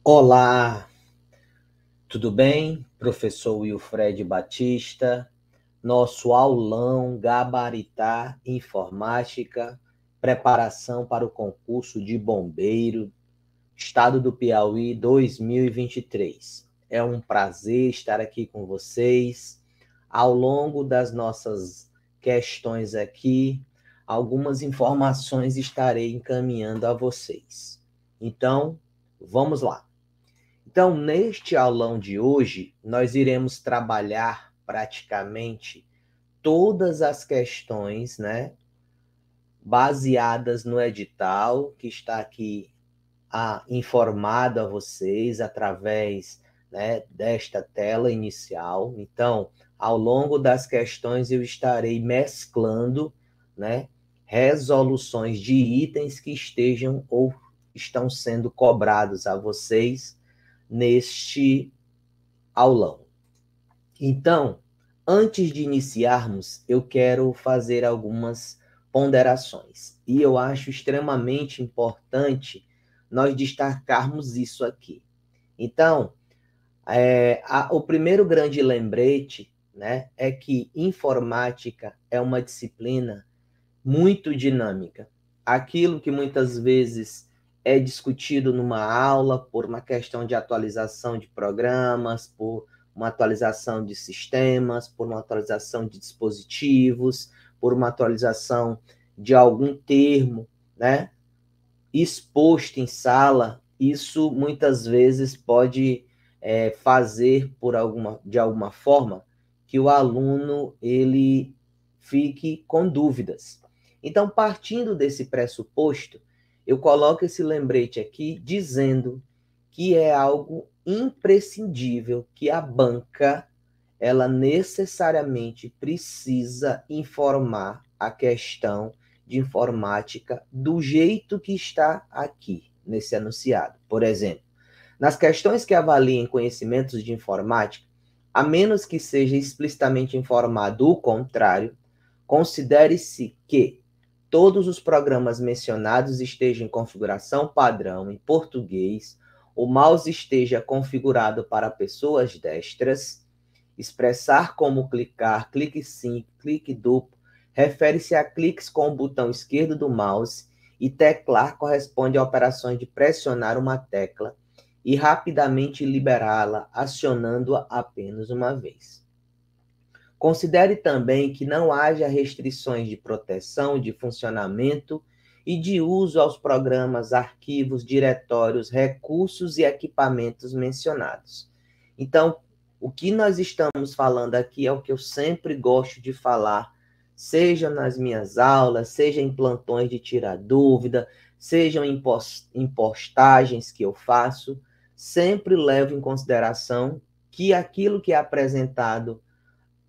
Olá, tudo bem? Professor Wilfred Batista, nosso aulão Gabaritar Informática, preparação para o concurso de bombeiro, Estado do Piauí 2023. É um prazer estar aqui com vocês. Ao longo das nossas questões aqui, algumas informações estarei encaminhando a vocês. Então, vamos lá. Então, neste aulão de hoje, nós iremos trabalhar praticamente todas as questões, né, baseadas no edital que está aqui informado a vocês através, né, desta tela inicial. Então, ao longo das questões eu estarei mesclando, né, resoluções de itens que estejam ou estão sendo cobrados a vocês neste aulão. Então, antes de iniciarmos, eu quero fazer algumas ponderações. E eu acho extremamente importante nós destacarmos isso aqui. Então, o primeiro grande lembrete, né, é que informática é uma disciplina muito dinâmica. Aquilo que muitas vezes é discutido numa aula por uma questão de atualização de programas, por uma atualização de sistemas, por uma atualização de dispositivos, por uma atualização de algum termo, né, exposto em sala, isso muitas vezes pode fazer de alguma forma que o aluno ele fique com dúvidas. Então, partindo desse pressuposto, eu coloco esse lembrete aqui dizendo que é algo imprescindível que a banca ela necessariamente precisa informar a questão de informática do jeito que está aqui nesse enunciado. Por exemplo, nas questões que avaliem conhecimentos de informática, a menos que seja explicitamente informado o contrário, considere-se que todos os programas mencionados estejam em configuração padrão em português, o mouse esteja configurado para pessoas destras, expressar como clicar, clique simples, clique duplo, refere-se a cliques com o botão esquerdo do mouse e teclar corresponde a operações de pressionar uma tecla e rapidamente liberá-la, acionando-a apenas uma vez. Considere também que não haja restrições de proteção, de funcionamento e de uso aos programas, arquivos, diretórios, recursos e equipamentos mencionados. Então, o que nós estamos falando aqui é o que eu sempre gosto de falar, seja nas minhas aulas, seja em plantões de tirar dúvida, sejam em postagens que eu faço, sempre levo em consideração que aquilo que é apresentado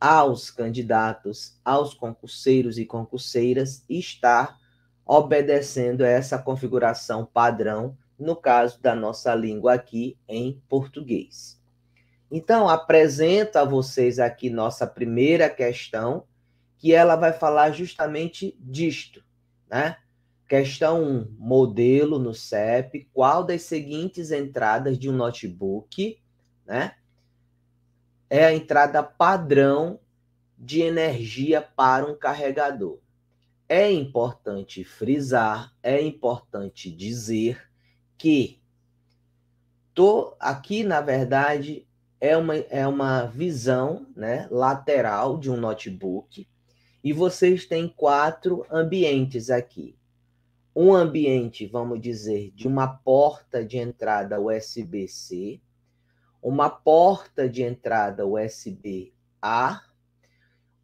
aos candidatos, aos concurseiros e concurseiras, está obedecendo a essa configuração padrão, no caso da nossa língua aqui em português. Então, apresento a vocês aqui nossa primeira questão, que ela vai falar justamente disto, né? Questão 1, modelo no CEP, qual das seguintes entradas de um notebook, né, é a entrada padrão de energia para um carregador? É importante frisar, é importante dizer que aqui, na verdade, é uma visão, né, lateral de um notebook e vocês têm 4 ambientes aqui. Um ambiente, vamos dizer, de uma porta de entrada USB-C, uma porta de entrada USB-A,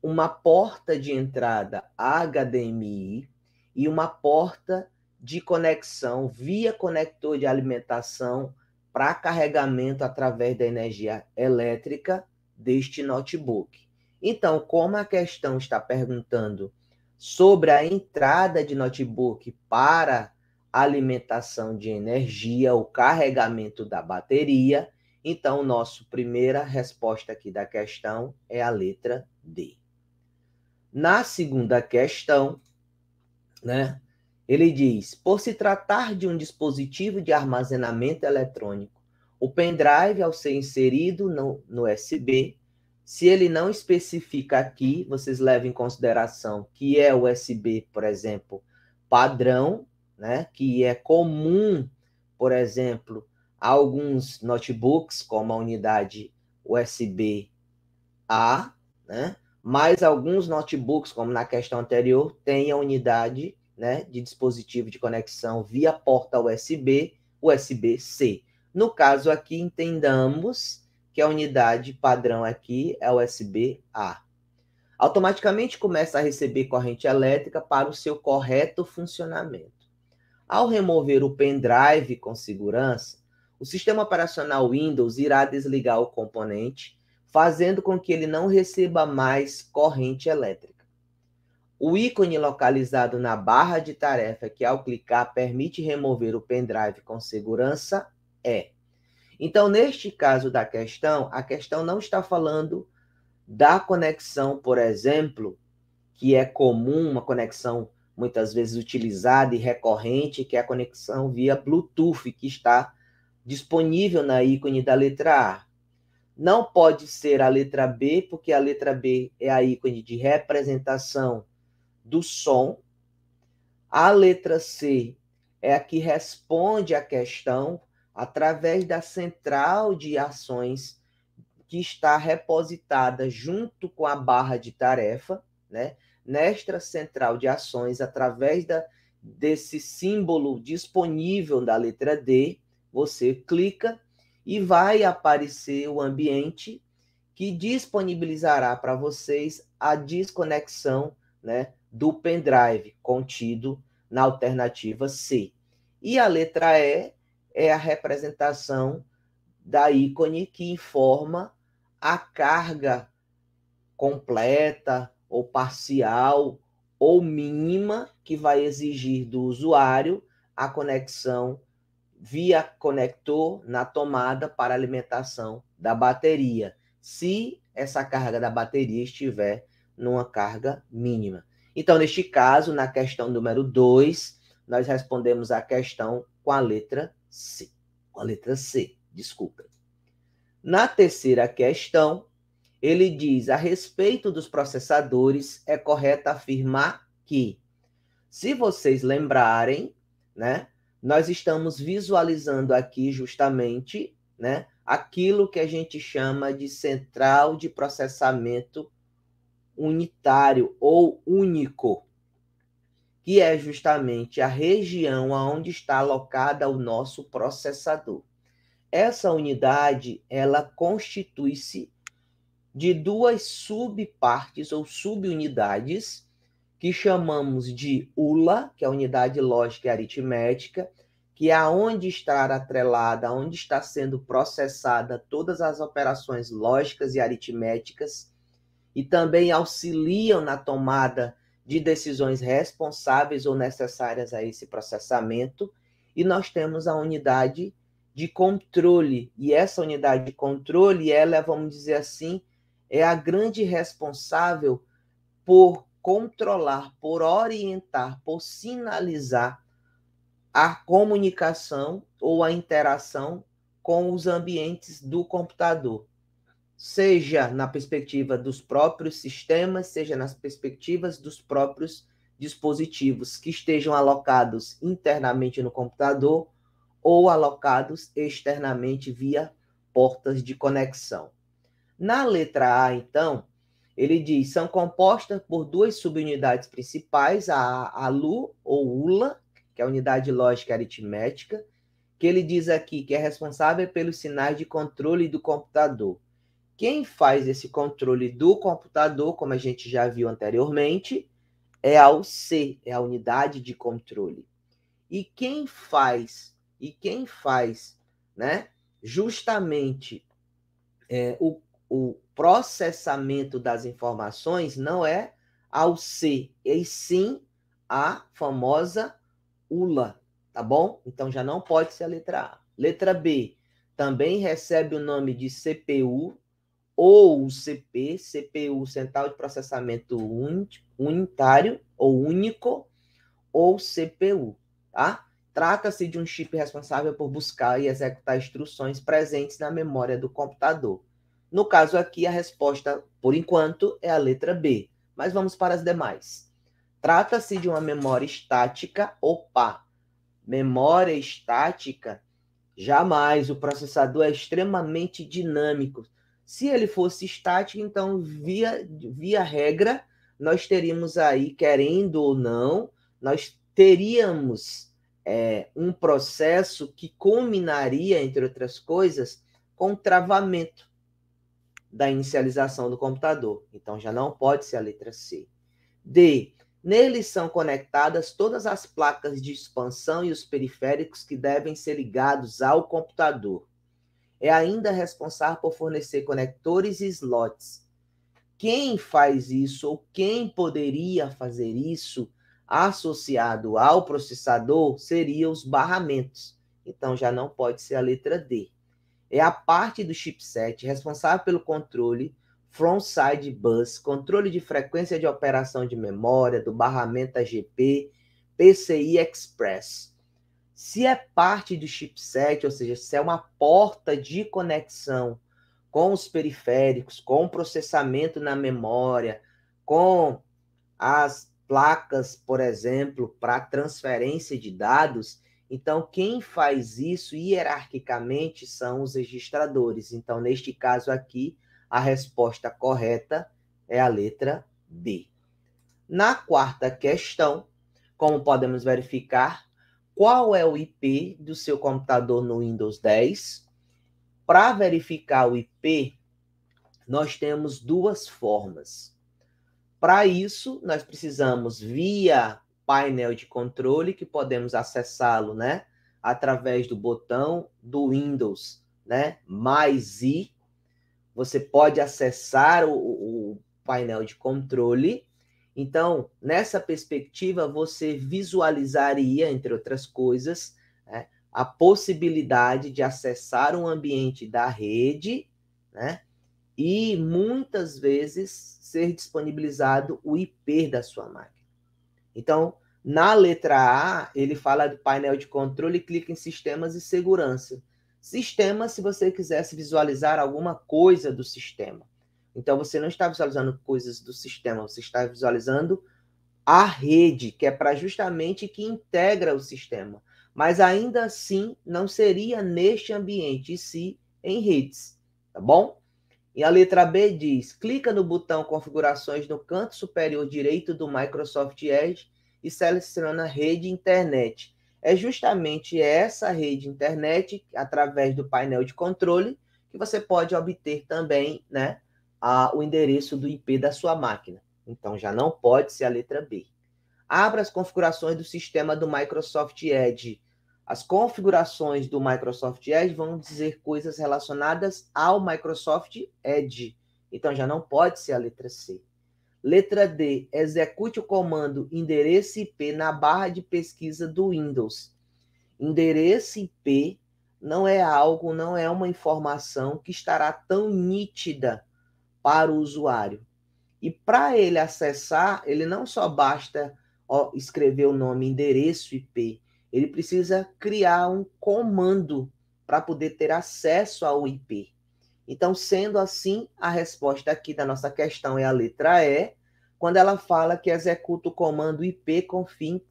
uma porta de entrada HDMI e uma porta de conexão via conector de alimentação para carregamento através da energia elétrica deste notebook. Então, como a questão está perguntando sobre a entrada de notebook para alimentação de energia, o carregamento da bateria, então, nossa primeira resposta aqui da questão é a letra D. Na segunda questão, né, ele diz: por se tratar de um dispositivo de armazenamento eletrônico, O pendrive, ao ser inserido no USB, se ele não especifica aqui, vocês levem em consideração que é o USB, por exemplo, padrão, né, que é comum, por exemplo, a alguns notebooks, como a unidade USB-A, né, mas alguns notebooks, como na questão anterior, têm a unidade, né, de dispositivo de conexão via porta USB, USB-C. No caso aqui, entendamos que a unidade padrão aqui é USB-A. Automaticamente começa a receber corrente elétrica para o seu correto funcionamento. Ao remover o pendrive com segurança, o sistema operacional Windows irá desligar o componente, fazendo com que ele não receba mais corrente elétrica. O ícone localizado na barra de tarefa, que ao clicar permite remover o pendrive com segurança, é. Então, neste caso da questão, a questão não está falando da conexão, por exemplo, que é comum, uma conexão muitas vezes utilizada e recorrente, que é a conexão via Bluetooth, que está disponível na ícone da letra A. Não pode ser a letra B, porque a letra B é a ícone de representação do som. A letra C é a que responde à questão através da central de ações que está repositada junto com a barra de tarefa, né? Nesta central de ações, através desse símbolo disponível da letra D, você clica e vai aparecer o ambiente que disponibilizará para vocês a desconexão, né, do pendrive contido na alternativa C. E a letra E é a representação da ícone que informa a carga completa ou parcial ou mínima que vai exigir do usuário a conexão via conector na tomada para alimentação da bateria, se essa carga da bateria estiver numa carga mínima. Então, neste caso, na questão número 2, nós respondemos a questão com a letra C. Com a letra C, desculpa. Na terceira questão, ele diz, a respeito dos processadores, é correto afirmar que, se vocês lembrarem, né, nós estamos visualizando aqui justamente, né, aquilo que a gente chama de central de processamento unitário ou único, que é justamente a região onde está alocada o nosso processador. Essa unidade, ela constitui-se de duas subpartes ou subunidades que chamamos de ULA, que é a unidade lógica e aritmética, que é aonde está atrelada, onde está sendo processada todas as operações lógicas e aritméticas, e também auxiliam na tomada de decisões responsáveis ou necessárias a esse processamento. E nós temos a unidade de controle, e essa unidade de controle, ela, vamos dizer assim, é a grande responsável por controlar, por orientar, por sinalizar a comunicação ou a interação com os ambientes do computador, seja na perspectiva dos próprios sistemas, seja nas perspectivas dos próprios dispositivos que estejam alocados internamente no computador ou alocados externamente via portas de conexão. Na letra A, então, ele diz, são compostas por duas subunidades principais, a LU ou ULA, que é a unidade lógica aritmética, que ele diz aqui que é responsável pelos sinais de controle do computador. Quem faz esse controle do computador, como a gente já viu anteriormente, é a UC, é a unidade de controle. E quem faz, né, justamente o processamento das informações não é a UC, e sim a famosa ULA, tá bom? Então já não pode ser a letra A. Letra B também recebe o nome de CPU ou CP, CPU, Central de Processamento Unitário ou Único, ou CPU, tá? trata-se de um chip responsável por buscar e executar instruções presentes na memória do computador. No caso aqui, a resposta, por enquanto, é a letra B. Mas vamos para as demais. Trata-se de uma memória estática. Opa! Memória estática, jamais. O processador é extremamente dinâmico. Se ele fosse estático, então, via regra, nós teríamos aí, querendo ou não, nós teríamos um processo que culminaria, entre outras coisas, com o travamento da inicialização do computador. Então, já não pode ser a letra C. D. Neles são conectadas todas as placas de expansão e os periféricos que devem ser ligados ao computador. É ainda responsável por fornecer conectores e slots. Quem faz isso, ou quem poderia fazer isso, associado ao processador, seriam os barramentos. Então, já não pode ser a letra D. É a parte do chipset responsável pelo controle Frontside Bus, controle de frequência de operação de memória, do barramento AGP, PCI Express. Se é parte do chipset, ou seja, se é uma porta de conexão com os periféricos, com o processamento na memória, com as placas, por exemplo, para transferência de dados, então quem faz isso hierarquicamente são os registradores. Então, neste caso aqui, a resposta correta é a letra B. Na quarta questão, como podemos verificar, qual é o IP do seu computador no Windows 10? Para verificar o IP, nós temos duas formas. Para isso, nós precisamos, via painel de controle, que podemos acessá-lo, né, através do botão do Windows, né, mais I. Você pode acessar o painel de controle. Então, nessa perspectiva, você visualizaria, entre outras coisas, né, a possibilidade de acessar um ambiente da rede, né, e muitas vezes ser disponibilizado o IP da sua máquina. Então, na letra A, ele fala do painel de controle e clica em sistemas e segurança. Sistema, se você quisesse visualizar alguma coisa do sistema. Então, você não está visualizando coisas do sistema, você está visualizando a rede, que é para justamente que integra o sistema. Mas ainda assim, não seria neste ambiente, e sim em redes, tá bom? E a letra B diz, clica no botão configurações no canto superior direito do Microsoft Edge e seleciona rede internet. É justamente essa rede internet, através do painel de controle, que você pode obter também, né, o endereço do IP da sua máquina. Então, já não pode ser a letra B. Abra as configurações do sistema do Microsoft Edge. As configurações do Microsoft Edge vão dizer coisas relacionadas ao Microsoft Edge. Então, já não pode ser a letra C. Letra D. Execute o comando endereço IP na barra de pesquisa do Windows. Endereço IP não é algo, não é uma informação que estará tão nítida para o usuário. E para ele acessar, ele não só basta escrever o nome endereço IP, ele precisa criar um comando para poder ter acesso ao IP. Então, sendo assim, a resposta aqui da nossa questão é a letra E, quando ela fala que executa o comando IP com fins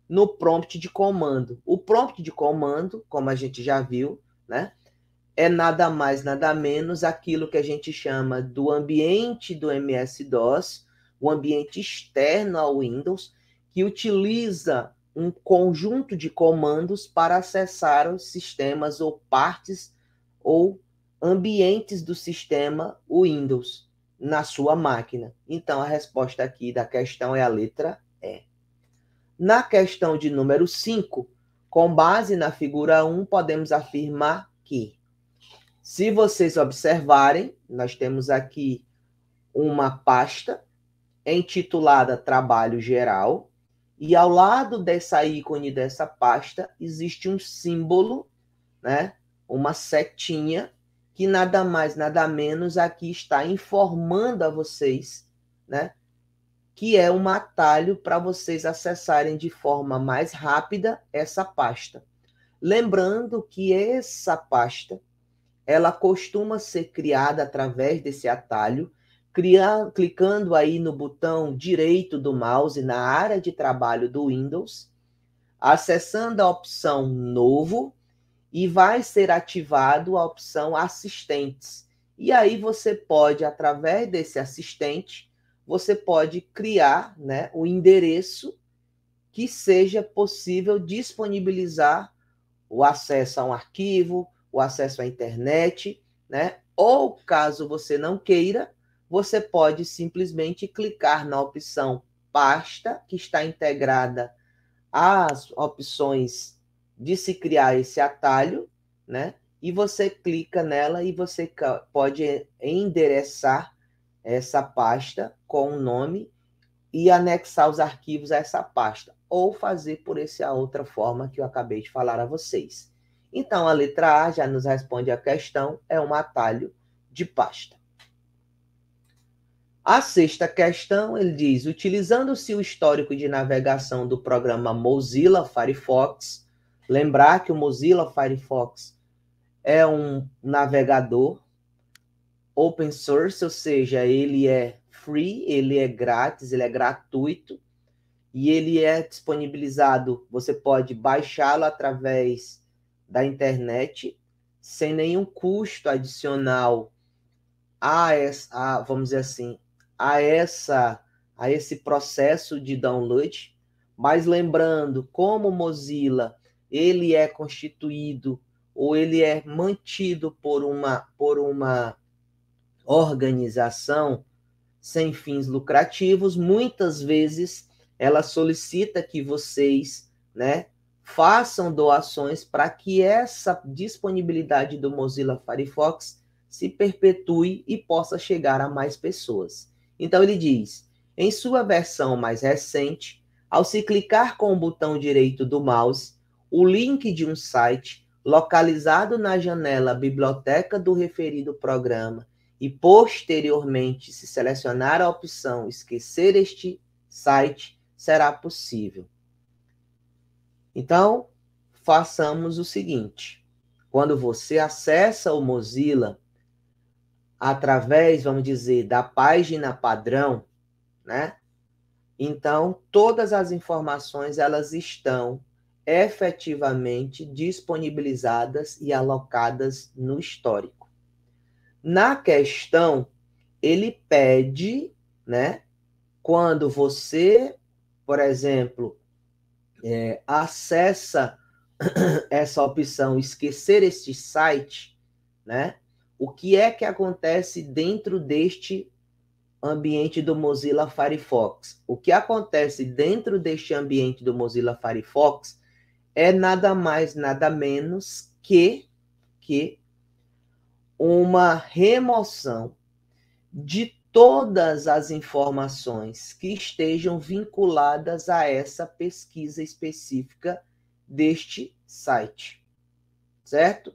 no prompt de comando. O prompt de comando, como a gente já viu, né, é nada mais, nada menos aquilo que a gente chama do ambiente do MS-DOS, o ambiente externo ao Windows, que utiliza um conjunto de comandos para acessar os sistemas ou partes ou ambientes do sistema Windows na sua máquina. Então, a resposta aqui da questão é a letra E. Na questão de número 5, com base na figura 1, podemos afirmar que, se vocês observarem, nós temos aqui uma pasta intitulada Trabalho Geral, e ao lado dessa ícone dessa pasta existe um símbolo, né? Uma setinha, que nada mais, nada menos aqui está informando a vocês, né, que é um atalho para vocês acessarem de forma mais rápida essa pasta. Lembrando que essa pasta, ela costuma ser criada através desse atalho, clicando aí no botão direito do mouse na área de trabalho do Windows, acessando a opção Novo, e vai ser ativado a opção Assistentes. E aí você pode, através desse assistente, você pode criar, né, o endereço que seja possível disponibilizar o acesso a um arquivo, o acesso à internet, né? Ou, caso você não queira, você pode simplesmente clicar na opção pasta, que está integrada às opções de se criar esse atalho, né? E você clica nela e você pode endereçar essa pasta com o nome e anexar os arquivos a essa pasta, ou fazer por essa outra forma que eu acabei de falar a vocês. Então, a letra A já nos responde a questão, é um atalho de pasta. A sexta questão, ele diz, utilizando-se o histórico de navegação do programa Mozilla Firefox, lembrar que o Mozilla Firefox é um navegador open source, ou seja, ele é free, ele é grátis, ele é gratuito, e ele é disponibilizado, você pode baixá-lo através da internet, sem nenhum custo adicional vamos dizer assim, a esse processo de download. Mas lembrando, como o Mozilla, ele é constituído ou ele é mantido por uma organização sem fins lucrativos, muitas vezes ela solicita que vocês, né, façam doações para que essa disponibilidade do Mozilla Firefox se perpetue e possa chegar a mais pessoas. Então ele diz, em sua versão mais recente, ao se clicar com o botão direito do mouse, o link de um site localizado na janela Biblioteca do referido programa e posteriormente se selecionar a opção esquecer este site, será possível. Então, façamos o seguinte. Quando você acessa o Mozilla através, vamos dizer, da página padrão, né? Então, todas as informações elas estão efetivamente disponibilizadas e alocadas no histórico. Na questão, ele pede, né, quando você, por exemplo, acessa essa opção esquecer este site, né, o que é que acontece dentro deste ambiente do Mozilla Firefox? O que acontece dentro deste ambiente do Mozilla Firefox é nada mais, nada menos que uma remoção de todas as informações que estejam vinculadas a essa pesquisa específica deste site, certo?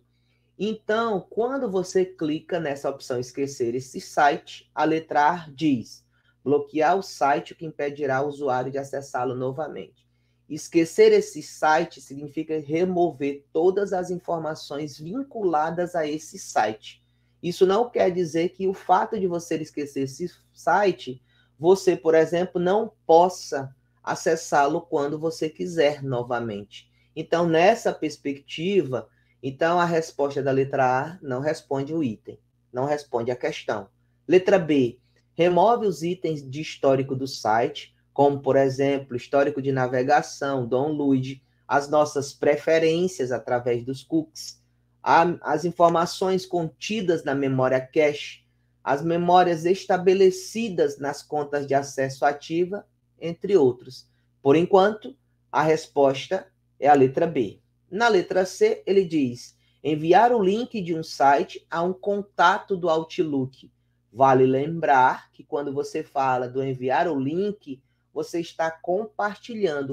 Então, quando você clica nessa opção esquecer esse site, a letra A diz, bloquear o site, o que impedirá o usuário de acessá-lo novamente. Esquecer esse site significa remover todas as informações vinculadas a esse site. Isso não quer dizer que o fato de você esquecer esse site, você, por exemplo, não possa acessá-lo quando você quiser novamente. Então, nessa perspectiva, então a resposta da letra A não responde o item, não responde a questão. Letra B, remove os itens de histórico do site, como, por exemplo, histórico de navegação, download, as nossas preferências através dos cookies, as informações contidas na memória cache, as memórias estabelecidas nas contas de acesso ativa, entre outros. Por enquanto, a resposta é a letra B. Na letra C, ele diz, enviar o link de um site a um contato do Outlook. Vale lembrar que quando você fala do enviar o link, você está compartilhando.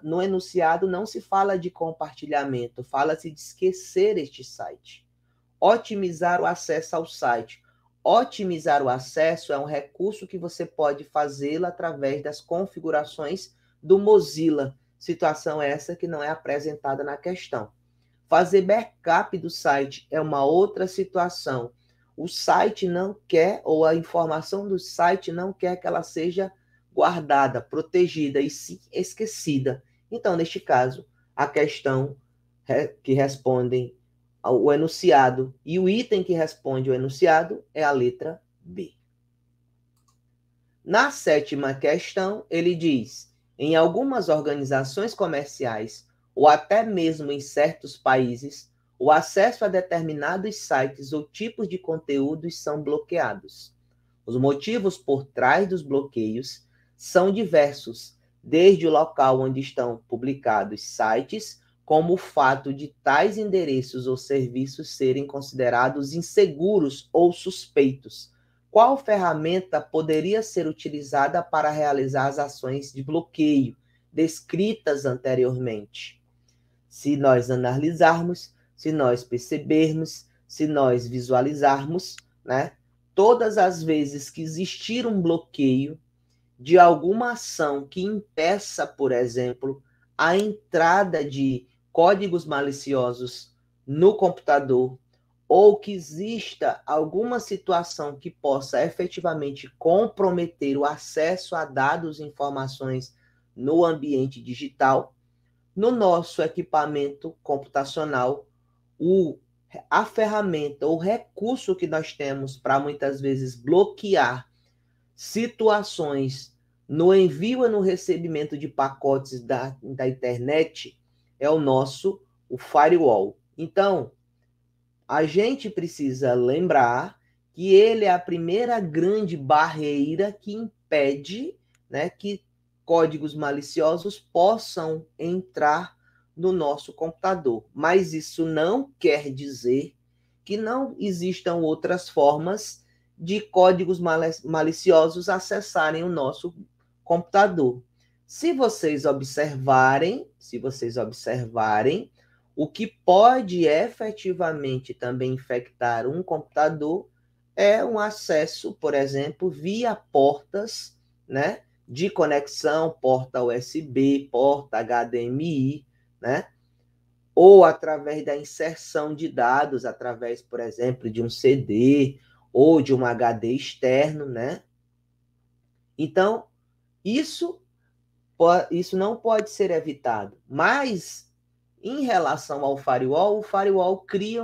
No enunciado não se fala de compartilhamento, fala-se de esquecer este site. Otimizar o acesso ao site. Otimizar o acesso é um recurso que você pode fazê-lo através das configurações do Mozilla. Situação essa que não é apresentada na questão. Fazer backup do site é uma outra situação. O site não quer, ou a informação do site não quer que ela seja guardada, protegida e sim esquecida. Então, neste caso, a questão que respondem o enunciado e o item que responde o enunciado é a letra B. Na 7ª questão, ele diz: em algumas organizações comerciais ou até mesmo em certos países, o acesso a determinados sites ou tipos de conteúdos são bloqueados. Os motivos por trás dos bloqueios são diversos, desde o local onde estão publicados sites, como o fato de tais endereços ou serviços serem considerados inseguros ou suspeitos. Qual ferramenta poderia ser utilizada para realizar as ações de bloqueio descritas anteriormente? Se nós analisarmos, se nós percebermos, se nós visualizarmos, né, todas as vezes que existir um bloqueio de alguma ação que impeça, por exemplo, a entrada de códigos maliciosos no computador, ou que exista alguma situação que possa efetivamente comprometer o acesso a dados e informações no ambiente digital, no nosso equipamento computacional, a ferramenta, o recurso que nós temos para muitas vezes bloquear situações no envio e no recebimento de pacotes da internet é o firewall. Então, a gente precisa lembrar que ele é a primeira grande barreira que impede, né, que códigos maliciosos possam entrar no nosso computador. Mas isso não quer dizer que não existam outras formas de códigos maliciosos acessarem o nosso computador. Se vocês observarem, o que pode efetivamente também infectar um computador é um acesso, por exemplo, via portas, né, de conexão, porta USB, porta HDMI, né, ou através da inserção de dados, através, por exemplo, de um CD ou de um HD externo, né? Então, isso não pode ser evitado, mas em relação ao firewall, o firewall cria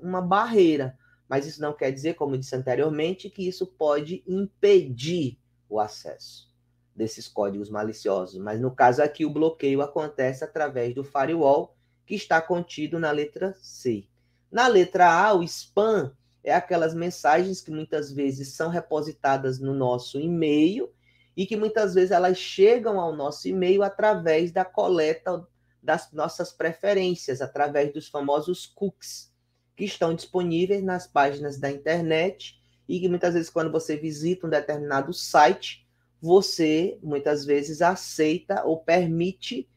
uma barreira, mas isso não quer dizer, como eu disse anteriormente, que isso pode impedir o acesso desses códigos maliciosos. Mas no caso aqui, o bloqueio acontece através do firewall, que está contido na letra C. Na letra A, o spam é aquelas mensagens que muitas vezes são repositadas no nosso e-mail e que muitas vezes elas chegam ao nosso e-mail através da coleta das nossas preferências, através dos famosos cookies, que estão disponíveis nas páginas da internet e que muitas vezes quando você visita um determinado site, você muitas vezes aceita ou permite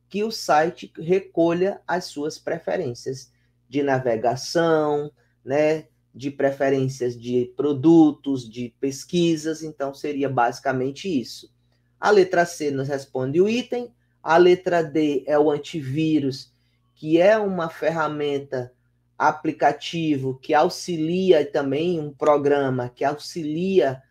que o site recolha as suas preferências de navegação, né, de preferências de produtos, de pesquisas, então seria basicamente isso. A letra C nos responde o item, a letra D é o antivírus, que é uma ferramenta, aplicativo que auxilia também um programa que auxilia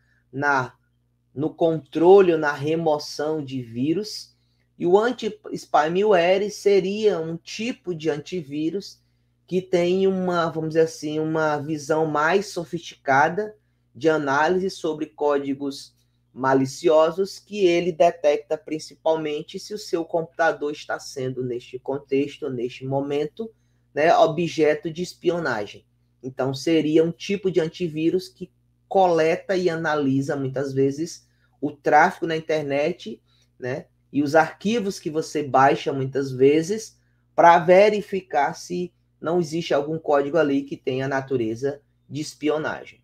no controle ou na remoção de vírus. E o anti-spyware seria um tipo de antivírus que tem vamos dizer assim, uma visão mais sofisticada de análise sobre códigos maliciosos, que ele detecta principalmente se o seu computador está sendo, neste contexto, neste momento, né, objeto de espionagem. Então, seria um tipo de antivírus que coleta e analisa, muitas vezes, o tráfego na internet, né, e os arquivos que você baixa, muitas vezes, para verificar se não existe algum código ali que tenha natureza de espionagem.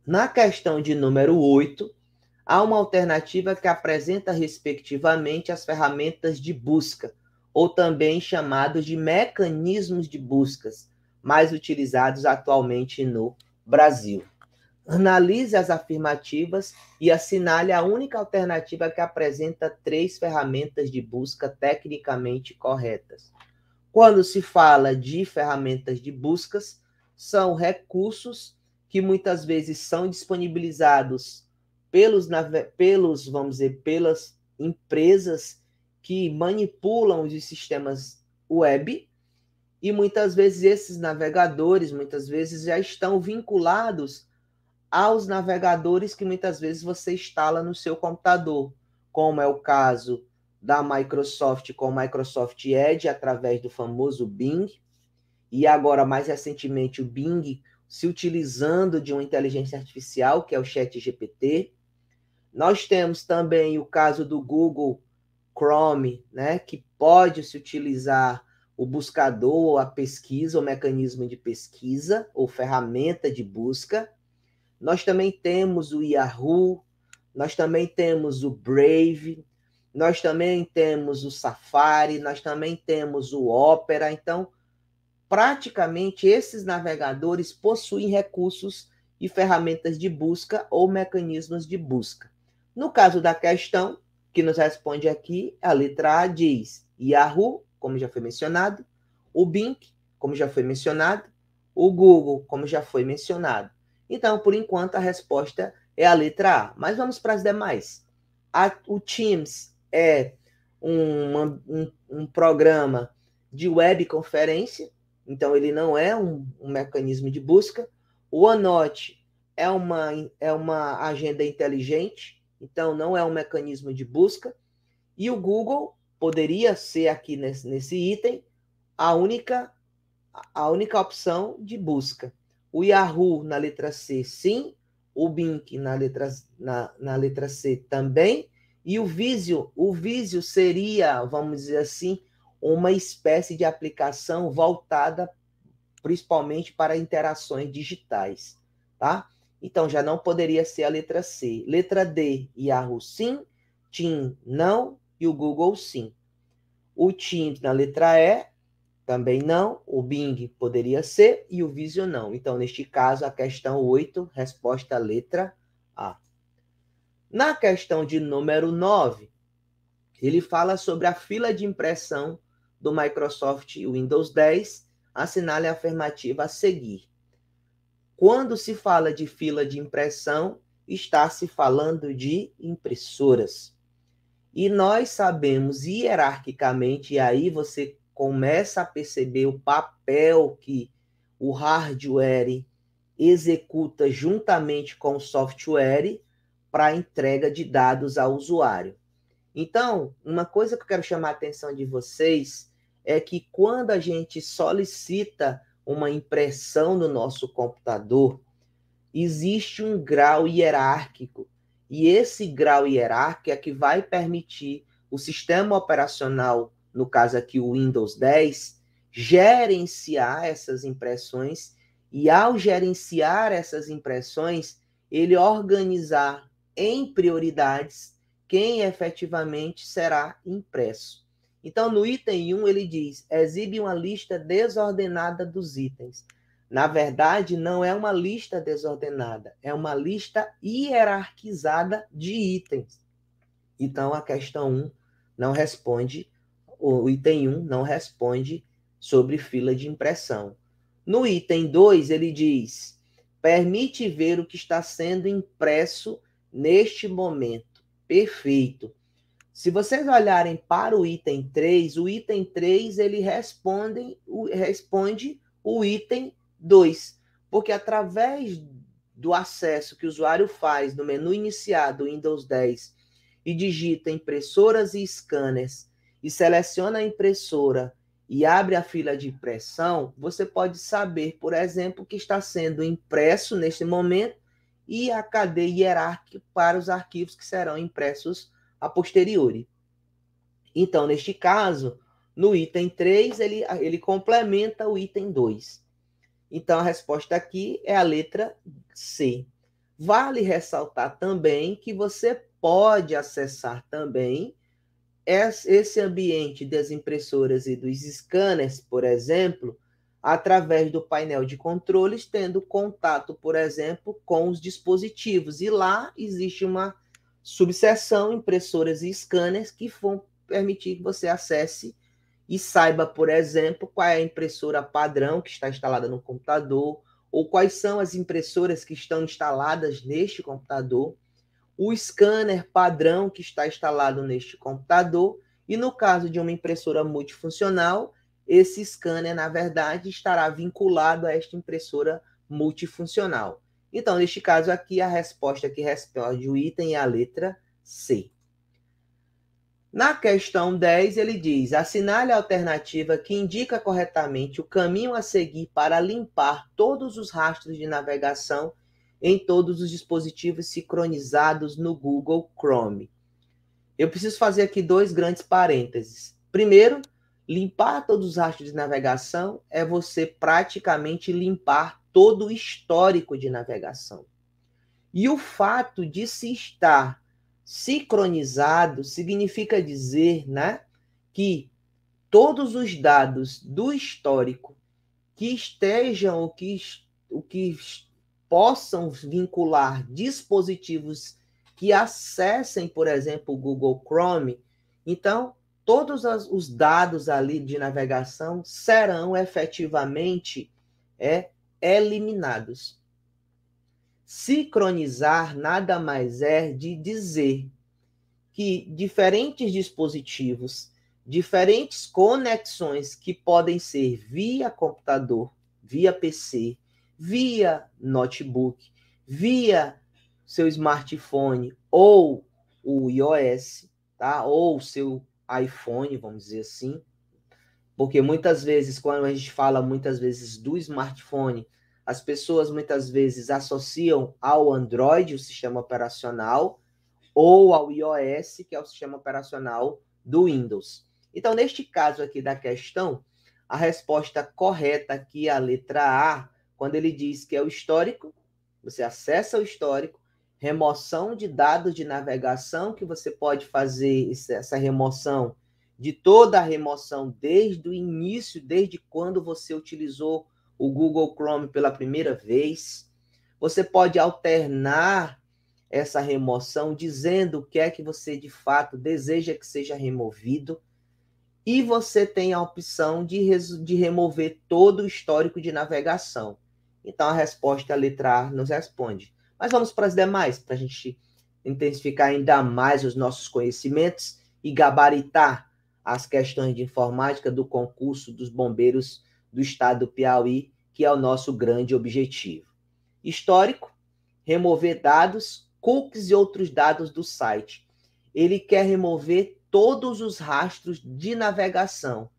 Na questão de número 8, há uma alternativa que apresenta respectivamente as ferramentas de busca, ou também chamados de mecanismos de buscas, mais utilizados atualmente no Brasil. Analise as afirmativas e assinale a única alternativa que apresenta 3 ferramentas de busca tecnicamente corretas. Quando se fala de ferramentas de buscas, são recursos que muitas vezes são disponibilizados vamos dizer, pelas empresas que manipulam os sistemas web, e muitas vezes esses navegadores, já estão vinculados aos navegadores que muitas vezes você instala no seu computador, como é o caso da Microsoft com o Microsoft Edge, através do famoso Bing, e agora, mais recentemente, o Bing se utilizando de uma inteligência artificial, que é o ChatGPT. Nós temos também o caso do Google Chrome, né, que pode se utilizar o buscador, a pesquisa, o mecanismo de pesquisa, ou ferramenta de busca. Nós também temos o Yahoo, nós também temos o Brave, nós também temos o Safari, nós também temos o Opera. Então, praticamente esses navegadores possuem recursos e ferramentas de busca ou mecanismos de busca. No caso da questão que nos responde aqui, a letra A diz Yahoo, como já foi mencionado, o Bing, como já foi mencionado, o Google, como já foi mencionado. Então, por enquanto, a resposta é a letra A. Mas vamos para as demais. O Teams é um programa de webconferência, então ele não é um mecanismo de busca. O OneNote é uma agenda inteligente, então não é um mecanismo de busca. E o Google poderia ser aqui nesse item a única opção de busca. O Yahoo na letra C, sim. O Bing na letra C também. E o Visio seria, vamos dizer assim, uma espécie de aplicação voltada principalmente para interações digitais, tá? Então, já não poderia ser a letra C. Letra D, Yahoo sim, Teams não e o Google sim. O Teams na letra E, também não, o Bing poderia ser e o Visio não. Então, neste caso, a questão 8, resposta letra A. Na questão de número 9, ele fala sobre a fila de impressão do Microsoft Windows 10, assinale a afirmativa a seguir. Quando se fala de fila de impressão, está se falando de impressoras. E nós sabemos hierarquicamente, e aí você começa a perceber o papel que o hardware executa juntamente com o software para a entrega de dados ao usuário. Então, uma coisa que eu quero chamar a atenção de vocês é que quando a gente solicita uma impressão no nosso computador, existe um grau hierárquico. E esse grau hierárquico é que vai permitir o sistema operacional, no caso aqui o Windows 10, gerenciar essas impressões e, ao gerenciar essas impressões, ele organizar em prioridades quem efetivamente será impresso. Então, no item 1, ele diz, exibe uma lista desordenada dos itens. Na verdade, não é uma lista desordenada, é uma lista hierarquizada de itens. Então, a questão 1 não responde, o item 1 não responde sobre fila de impressão. No item 2, ele diz, permite ver o que está sendo impresso neste momento. Perfeito. Se vocês olharem para o item 3 ele responde o item 2, porque através do acesso que o usuário faz no menu iniciado do Windows 10 e digita impressoras e scanners e seleciona a impressora e abre a fila de impressão, você pode saber, por exemplo, que está sendo impresso neste momento e a cadeia hierárquica para os arquivos que serão impressos a posteriori. Então, neste caso, no item 3, ele complementa o item 2. Então, a resposta aqui é a letra C. Vale ressaltar também que você pode acessar também esse ambiente das impressoras e dos scanners, por exemplo, através do painel de controles, tendo contato, por exemplo, com os dispositivos. E lá existe uma subseção, impressoras e scanners, que vão permitir que você acesse e saiba, por exemplo, qual é a impressora padrão que está instalada no computador, ou quais são as impressoras que estão instaladas neste computador, o scanner padrão que está instalado neste computador, e no caso de uma impressora multifuncional, esse scanner, na verdade, estará vinculado a esta impressora multifuncional. Então, neste caso aqui, a resposta que responde o item é a letra C. Na questão 10, ele diz: assinale a alternativa que indica corretamente o caminho a seguir para limpar todos os rastros de navegação em todos os dispositivos sincronizados no Google Chrome. Eu preciso fazer aqui dois grandes parênteses. Primeiro, limpar todos os rastros de navegação é você praticamente limpar todo o histórico de navegação. E o fato de se estar sincronizado significa dizer, né, que todos os dados do histórico que estejam ou que possam vincular dispositivos que acessem, por exemplo, o Google Chrome, então todos os dados ali de navegação serão efetivamente eliminados. Sincronizar nada mais é de dizer que diferentes dispositivos, diferentes conexões que podem ser via computador, via PC, via notebook, via seu smartphone ou o iOS, tá? Ou seu iPhone, vamos dizer assim, porque muitas vezes, quando a gente fala muitas vezes do smartphone, as pessoas muitas vezes associam ao Android, o sistema operacional, ou ao iOS, que é o sistema operacional do Windows. Então, neste caso aqui da questão, a resposta correta aqui é a letra A, quando ele diz que é o histórico, você acessa o histórico, remoção de dados de navegação, que você pode fazer essa remoção de toda a remoção desde o início, desde quando você utilizou o Google Chrome pela primeira vez. Você pode alternar essa remoção dizendo o que é que você de fato deseja que seja removido. E você tem a opção de remover todo o histórico de navegação. Então a resposta, a letra A, nos responde. Mas vamos para as demais, para a gente intensificar ainda mais os nossos conhecimentos e gabaritar as questões de informática do concurso dos bombeiros do estado do Piauí, que é o nosso grande objetivo. Histórico, remover dados, cookies e outros dados do site. Ele quer remover todos os rastros de navegação.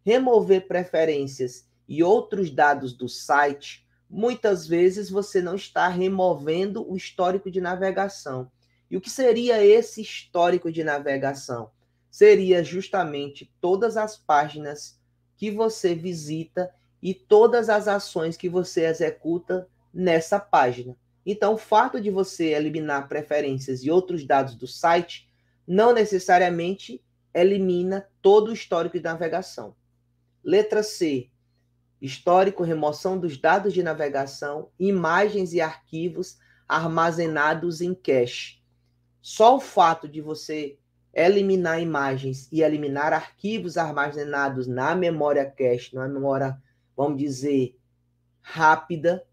Remover preferências e outros dados do site, muitas vezes você não está removendo o histórico de navegação. E o que seria esse histórico de navegação? Seria justamente todas as páginas que você visita e todas as ações que você executa nessa página. Então, o fato de você eliminar preferências e outros dados do site não necessariamente elimina todo o histórico de navegação. Letra C. Histórico, remoção dos dados de navegação, imagens e arquivos armazenados em cache. Só o fato de você eliminar imagens e eliminar arquivos armazenados na memória cache, na memória, vamos dizer, rápida,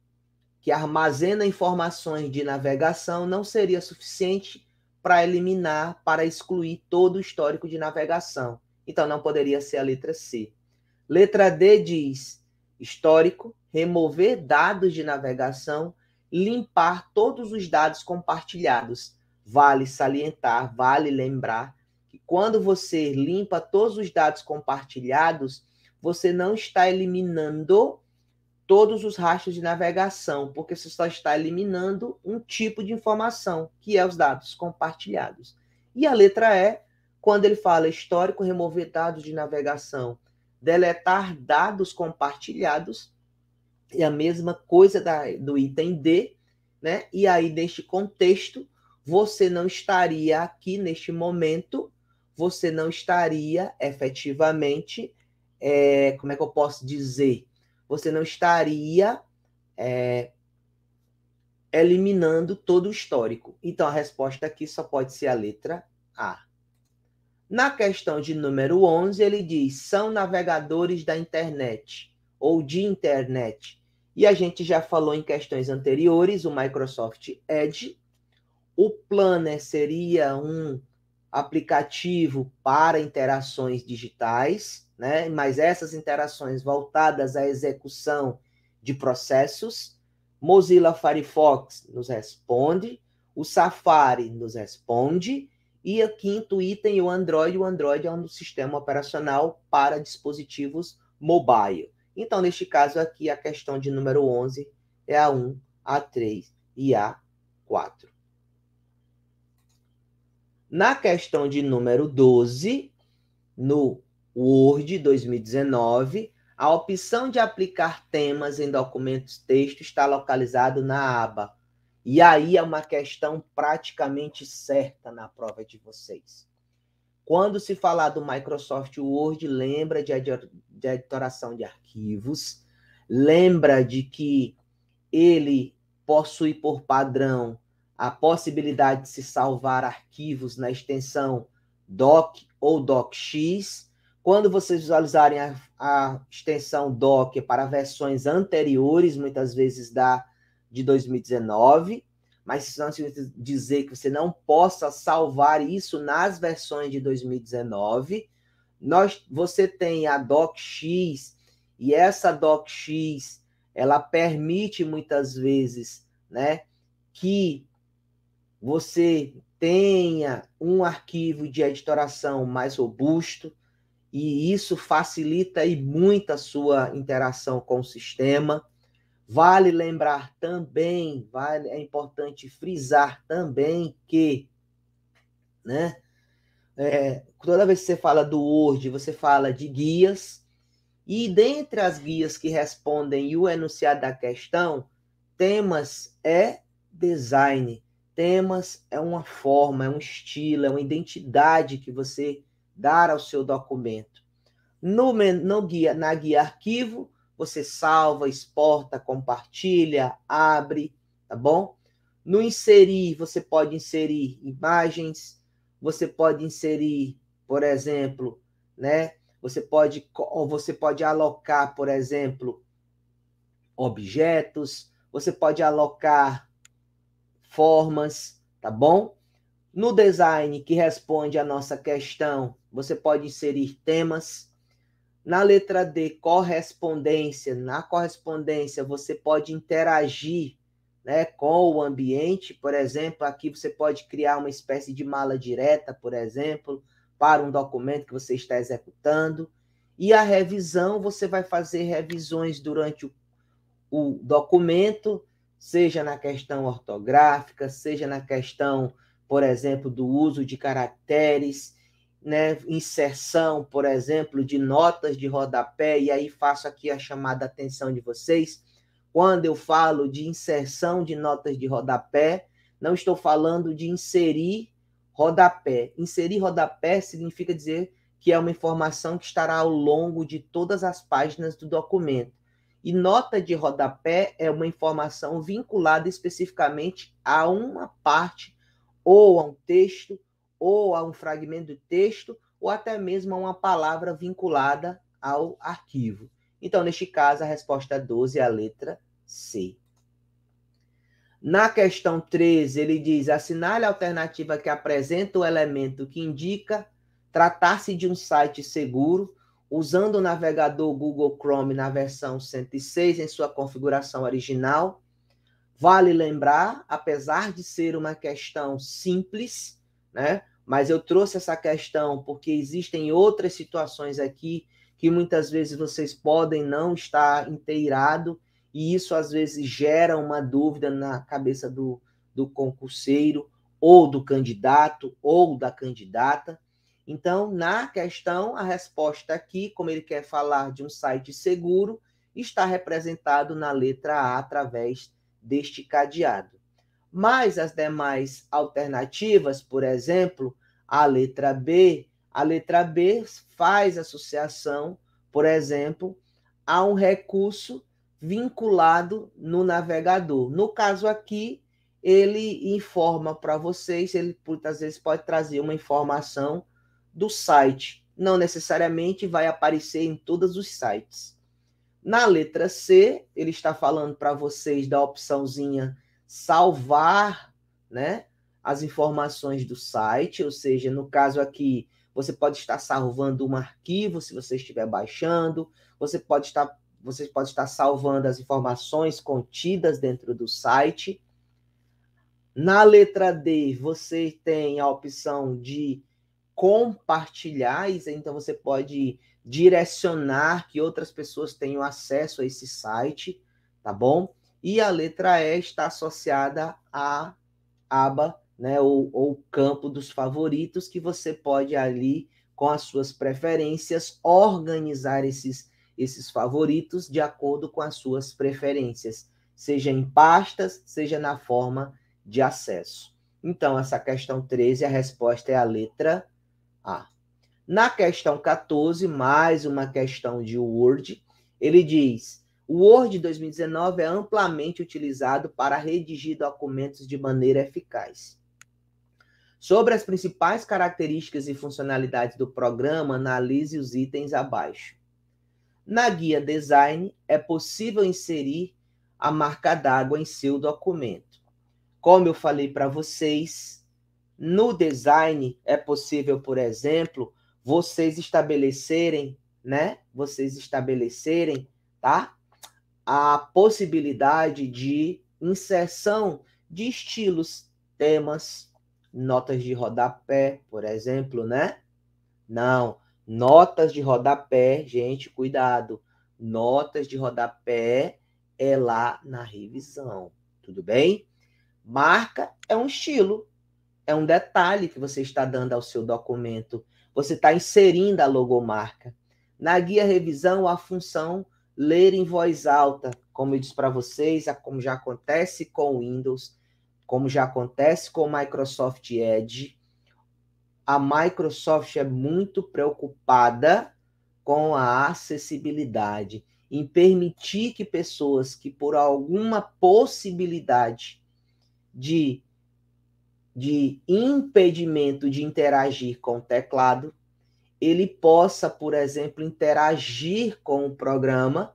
que armazena informações de navegação, não seria suficiente para eliminar, para excluir todo o histórico de navegação. Então, não poderia ser a letra C. Letra D diz: histórico, remover dados de navegação, limpar todos os dados compartilhados. Vale salientar, vale lembrar que quando você limpa todos os dados compartilhados, você não está eliminando todos os rastros de navegação, porque você só está eliminando um tipo de informação, que é os dados compartilhados. E a letra E, quando ele fala histórico, remover dados de navegação, deletar dados compartilhados, é a mesma coisa do item D, né? E aí, neste contexto, você não estaria aqui, neste momento, você não estaria efetivamente, como é que eu posso dizer? você não estaria eliminando todo o histórico. Então, a resposta aqui só pode ser a letra A. Na questão de número 11, ele diz, são navegadores da internet, ou de internet. E a gente já falou em questões anteriores, o Microsoft Edge. O Planner seria um aplicativo para interações digitais, né? Mas essas interações voltadas à execução de processos. Mozilla Firefox nos responde, o Safari nos responde, e o quinto item, o Android. O Android é um sistema operacional para dispositivos mobile. Então, neste caso aqui, a questão de número 11 é a 1, a 3 e a 4. Na questão de número 12, no Word 2019, a opção de aplicar temas em documentos texto está localizado na aba. E aí é uma questão praticamente certa na prova de vocês. Quando se falar do Microsoft Word, lembra de editoração de arquivos, lembra de que ele possui por padrão a possibilidade de se salvar arquivos na extensão doc ou docx. Quando vocês visualizarem a extensão doc para versões anteriores, muitas vezes de 2019, mas isso não significa dizer que você não possa salvar isso nas versões de 2019. Você tem a docx, e essa docx ela permite muitas vezes, né, que você tenha um arquivo de editoração mais robusto, e isso facilita e muito a sua interação com o sistema. Vale lembrar também, é importante frisar também que, né, toda vez que você fala do Word, você fala de guias, e dentre as guias que respondem e o enunciado da questão, temas é design. Temas é uma forma, é um estilo, é uma identidade que você dá ao seu documento. Na guia arquivo, você salva, exporta, compartilha, abre, tá bom? No inserir, você pode inserir imagens, você pode inserir, por exemplo, né? Você pode alocar, por exemplo, objetos, você pode alocar formas, tá bom? No design, que responde à nossa questão, você pode inserir temas. Na letra D, correspondência. Na correspondência, você pode interagir, né, com o ambiente. Por exemplo, aqui você pode criar uma espécie de mala direta, por exemplo, para um documento que você está executando. E a revisão, você vai fazer revisões durante o documento, seja na questão ortográfica, seja na questão, por exemplo, do uso de caracteres, né, inserção, por exemplo, de notas de rodapé, e aí faço aqui a chamada atenção de vocês. Quando eu falo de inserção de notas de rodapé, não estou falando de inserir rodapé. Inserir rodapé significa dizer que é uma informação que estará ao longo de todas as páginas do documento. E nota de rodapé é uma informação vinculada especificamente a uma parte, ou a um texto, ou a um fragmento de texto, ou até mesmo a uma palavra vinculada ao arquivo. Então, neste caso, a resposta 12 é a letra C. Na questão 13, ele diz, assinale a alternativa que apresenta o elemento que indica tratar-se de um site seguro, usando o navegador Google Chrome na versão 106 em sua configuração original. Vale lembrar, apesar de ser uma questão simples, né, mas eu trouxe essa questão porque existem outras situações aqui que muitas vezes vocês podem não estar inteirado, e isso às vezes gera uma dúvida na cabeça do concurseiro, ou do candidato, ou da candidata. Então, na questão, a resposta aqui, como ele quer falar de um site seguro, está representado na letra A através deste cadeado. Mas as demais alternativas, por exemplo, a letra B faz associação, por exemplo, há um recurso vinculado no navegador. No caso aqui, ele informa para vocês, ele muitas vezes pode trazer uma informação do site. Não necessariamente vai aparecer em todos os sites. Na letra C, ele está falando para vocês da opçãozinha salvar, né, as informações do site, ou seja, no caso aqui, você pode estar salvando um arquivo se você estiver baixando, você pode estar salvando as informações contidas dentro do site. Na letra D, você tem a opção de compartilhar, então você pode direcionar que outras pessoas tenham acesso a esse site, tá bom? E a letra E está associada à aba, né, ou campo dos favoritos, que você pode ali, com as suas preferências, organizar esses favoritos de acordo com as suas preferências, seja em pastas, seja na forma de acesso. Então, essa questão 13, a resposta é a letra A. Na questão 14, mais uma questão de Word, ele diz: o Word 2019 é amplamente utilizado para redigir documentos de maneira eficaz. Sobre as principais características e funcionalidades do programa, analise os itens abaixo. Na guia Design, é possível inserir a marca d'água em seu documento. Como eu falei para vocês, no design é possível, por exemplo, vocês estabelecerem, tá? A possibilidade de inserção de estilos, temas, notas de rodapé, por exemplo, né? Não, notas de rodapé, gente, cuidado. Notas de rodapé é lá na revisão, tudo bem? Marca é um estilo, é um detalhe que você está dando ao seu documento. Você está inserindo a logomarca. Na guia revisão, a função ler em voz alta, como eu disse para vocês, como já acontece com o Windows, como já acontece com o Microsoft Edge. A Microsoft é muito preocupada com a acessibilidade, em permitir que pessoas que por alguma possibilidade de impedimento de interagir com o teclado, ele possa, por exemplo, interagir com o programa,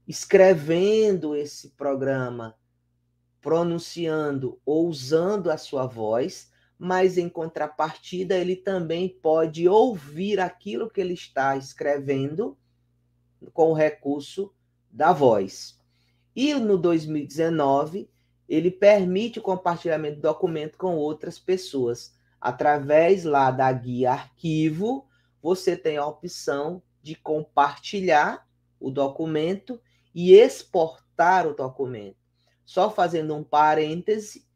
escrevendo esse programa, pronunciando ou usando a sua voz, mas em contrapartida ele também pode ouvir aquilo que ele está escrevendo com o recurso da voz. E no 2019, ele permite o compartilhamento do documento com outras pessoas. Através lá da guia arquivo, você tem a opção de compartilhar o documento e exportar o documento. Só fazendo um parêntese,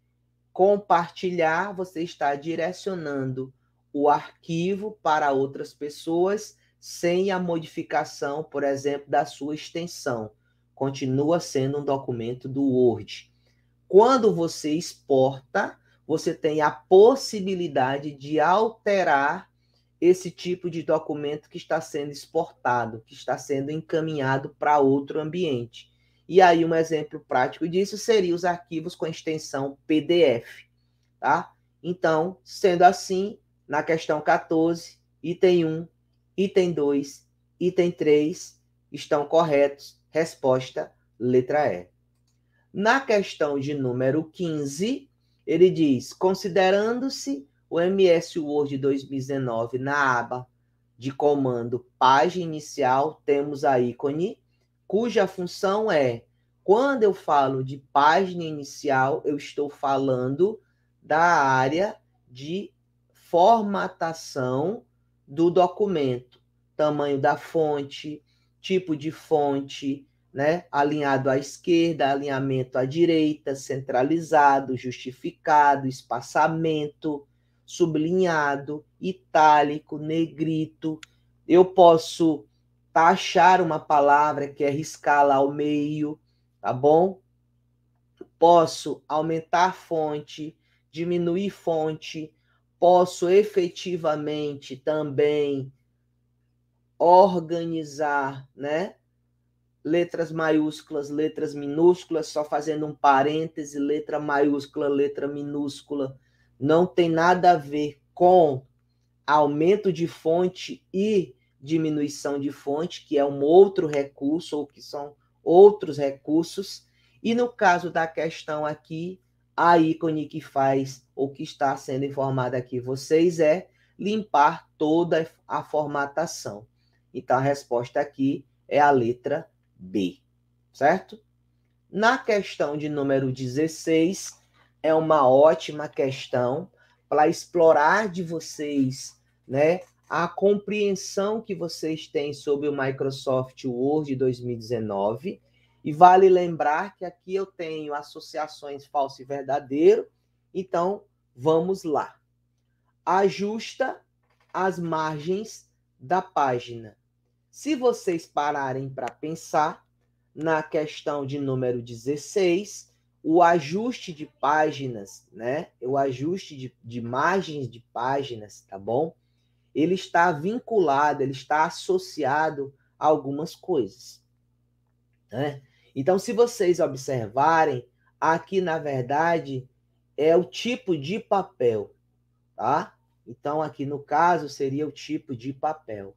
compartilhar, você está direcionando o arquivo para outras pessoas sem a modificação, por exemplo, da sua extensão. Continua sendo um documento do Word. Quando você exporta, você tem a possibilidade de alterar esse tipo de documento que está sendo exportado, que está sendo encaminhado para outro ambiente. E aí um exemplo prático disso seria os arquivos com extensão PDF, tá? Então, sendo assim, na questão 14, item 1, item 2, item 3 estão corretos. Resposta, letra E. Na questão de número 15, ele diz: considerando-se o MS Word 2019 na aba de comando página inicial, temos a ícone, cuja função é, quando eu falo de página inicial, eu estou falando da área de formatação do documento, tamanho da fonte, tipo de fonte, né? Alinhado à esquerda, alinhamento à direita, centralizado, justificado, espaçamento, sublinhado, itálico, negrito. Eu posso taxar uma palavra, que é riscá-la ao meio, tá bom? Posso aumentar fonte, diminuir fonte, posso efetivamente também organizar, né, letras maiúsculas, letras minúsculas, só fazendo um parêntese, letra maiúscula, letra minúscula, não tem nada a ver com aumento de fonte e diminuição de fonte, que é um outro recurso, ou que são outros recursos. E no caso da questão aqui, a ícone que faz, ou que está sendo informada aqui vocês, é limpar toda a formatação. Então, a resposta aqui é a letra B, certo? Na questão de número 16, é uma ótima questão para explorar de vocês, né, a compreensão que vocês têm sobre o Microsoft Word 2019. E vale lembrar que aqui eu tenho associações falso e verdadeiro. Então, vamos lá. Ajusta as margens da página. Se vocês pararem para pensar, na questão de número 16, o ajuste de páginas, né? O ajuste de margens de páginas, tá bom? Ele está vinculado, ele está associado a algumas coisas, né? Então, se vocês observarem, aqui, na verdade, é o tipo de papel, tá? Então, aqui no caso, seria o tipo de papel.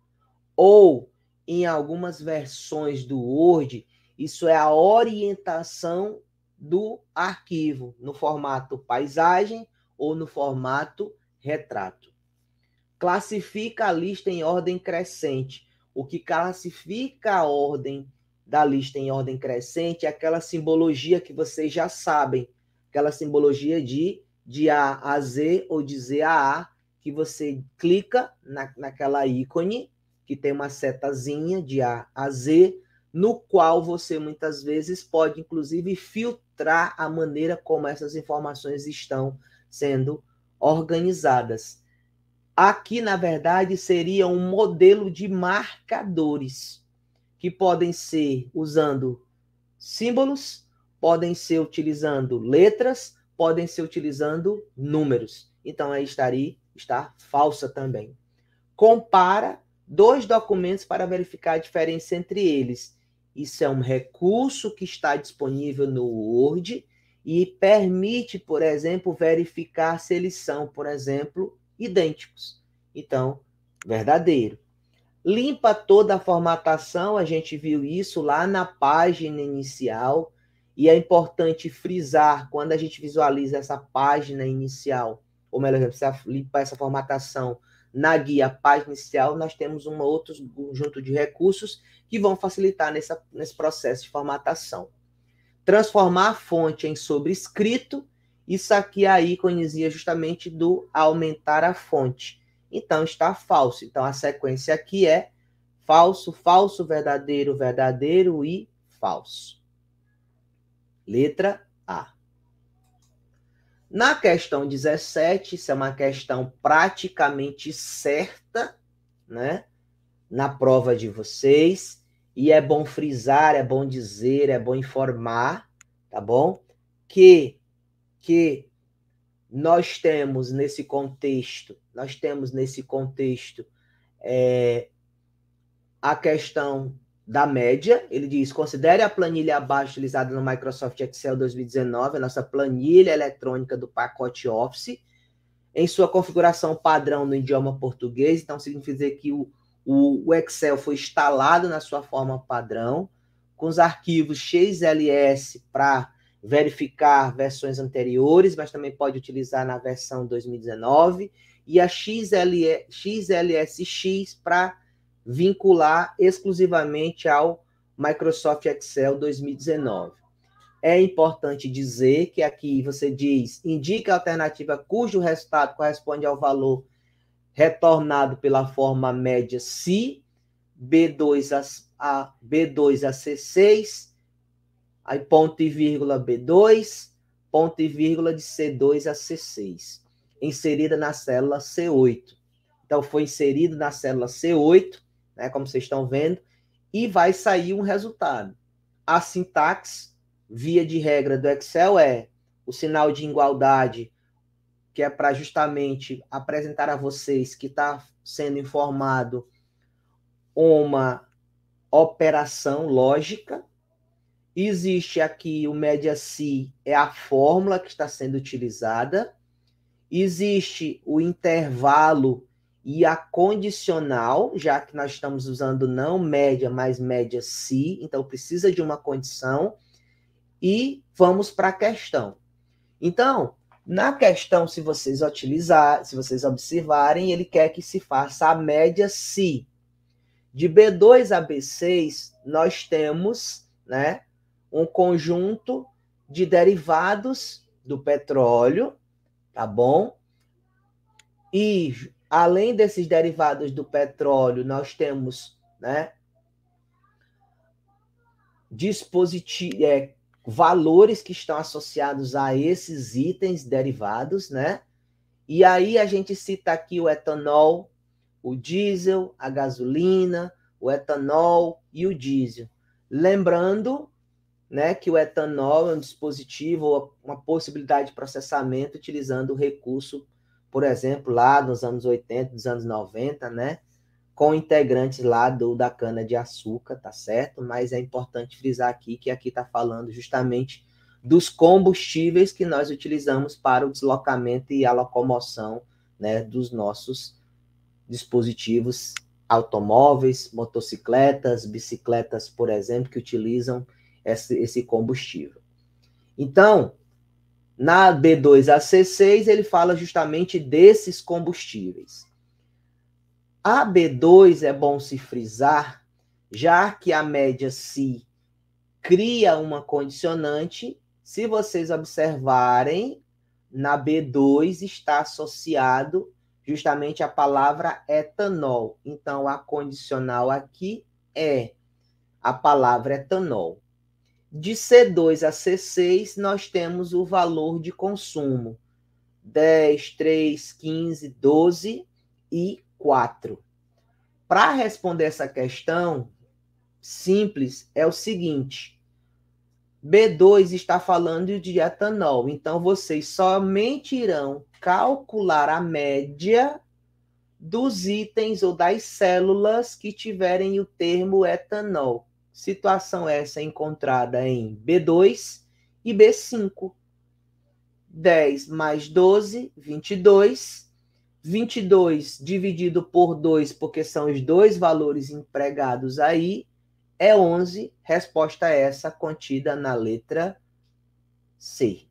Ou, em algumas versões do Word, isso é a orientação do arquivo, no formato paisagem ou no formato retrato. Classifica a lista em ordem crescente. O que classifica a ordem da lista em ordem crescente é aquela simbologia que vocês já sabem, aquela simbologia de A a Z ou de Z a A, que você clica naquela ícone, que tem uma setazinha de A a Z, no qual você muitas vezes pode, inclusive, filtrar a maneira como essas informações estão sendo organizadas. Aqui, na verdade, seria um modelo de marcadores, que podem ser usando símbolos, podem ser utilizando letras, podem ser utilizando números. Então, aí está falsa também. Compara dois documentos para verificar a diferença entre eles. Isso é um recurso que está disponível no Word e permite, por exemplo, verificar se eles são, por exemplo, idênticos. Então, verdadeiro. Limpa toda a formatação, a gente viu isso lá na página inicial, e é importante frisar, quando a gente visualiza essa página inicial, ou melhor, precisa limpar essa formatação na guia página inicial, nós temos um outro conjunto de recursos que vão facilitar nesse processo de formatação. Transformar a fonte em sobrescrito, isso aqui é a íconezinha justamente do aumentar a fonte. Então, está falso. Então, a sequência aqui é falso, falso, verdadeiro, verdadeiro e falso. Letra A. Na questão 17, isso é uma questão praticamente certa, né? Na prova de vocês. E é bom frisar, é bom dizer, é bom informar, tá bom? Que nós temos nesse contexto, a questão da média. Ele diz, considere a planilha abaixo utilizada no Microsoft Excel 2019, a nossa planilha eletrônica do pacote Office, em sua configuração padrão no idioma português. Então, significa dizer que o Excel foi instalado na sua forma padrão, com os arquivos XLS para verificar versões anteriores, mas também pode utilizar na versão 2019, e a XLSX para vincular exclusivamente ao Microsoft Excel 2019. É importante dizer que aqui você diz, indica a alternativa cujo resultado corresponde ao valor retornado pela forma média si, B2 a C6, aí ponto e vírgula B2, ponto e vírgula de C2 a C6, inserida na célula C8. Então, foi inserido na célula C8, né, como vocês estão vendo, e vai sair um resultado. A sintaxe, via de regra do Excel, é o sinal de igualdade, que é para justamente apresentar a vocês que está sendo informado uma operação lógica. Existe aqui o média C, é a fórmula que está sendo utilizada. Existe o intervalo e a condicional, já que nós estamos usando não média, mas média C, então precisa de uma condição. E vamos para a questão. Então, na questão, se vocês observarem, ele quer que se faça a média C. De B2 a B6, nós temos, né, um conjunto de derivados do petróleo, tá bom? E, além desses derivados do petróleo, nós temos, né, valores que estão associados a esses itens derivados, né? E aí a gente cita aqui o etanol, o diesel, a gasolina, o etanol e o diesel. Lembrando, né, que o etanol é um dispositivo, uma possibilidade de processamento utilizando o recurso, por exemplo, lá nos anos 80, dos anos 90, né, com integrantes lá da cana-de-açúcar, tá certo? Mas é importante frisar aqui que aqui está falando justamente dos combustíveis que nós utilizamos para o deslocamento e a locomoção, né, dos nossos dispositivos automóveis, motocicletas, bicicletas, por exemplo, que utilizam esse combustível. Então, na B2 a C6, ele fala justamente desses combustíveis. A B2 é bom se frisar, já que a média C cria uma condicionante. Se vocês observarem, na B2 está associado justamente a palavra etanol. Então, a condicional aqui é a palavra etanol. De C2 a C6, nós temos o valor de consumo. 10, 3, 15, 12 e 4. Para responder essa questão simples, é o seguinte. B2 está falando de etanol, então vocês somente irão calcular a média dos itens ou das células que tiverem o termo etanol. Situação essa encontrada em B2 e B5. 10 mais 12, 22. 22 dividido por 2, porque são os dois valores empregados aí, é 11. Resposta essa contida na letra C.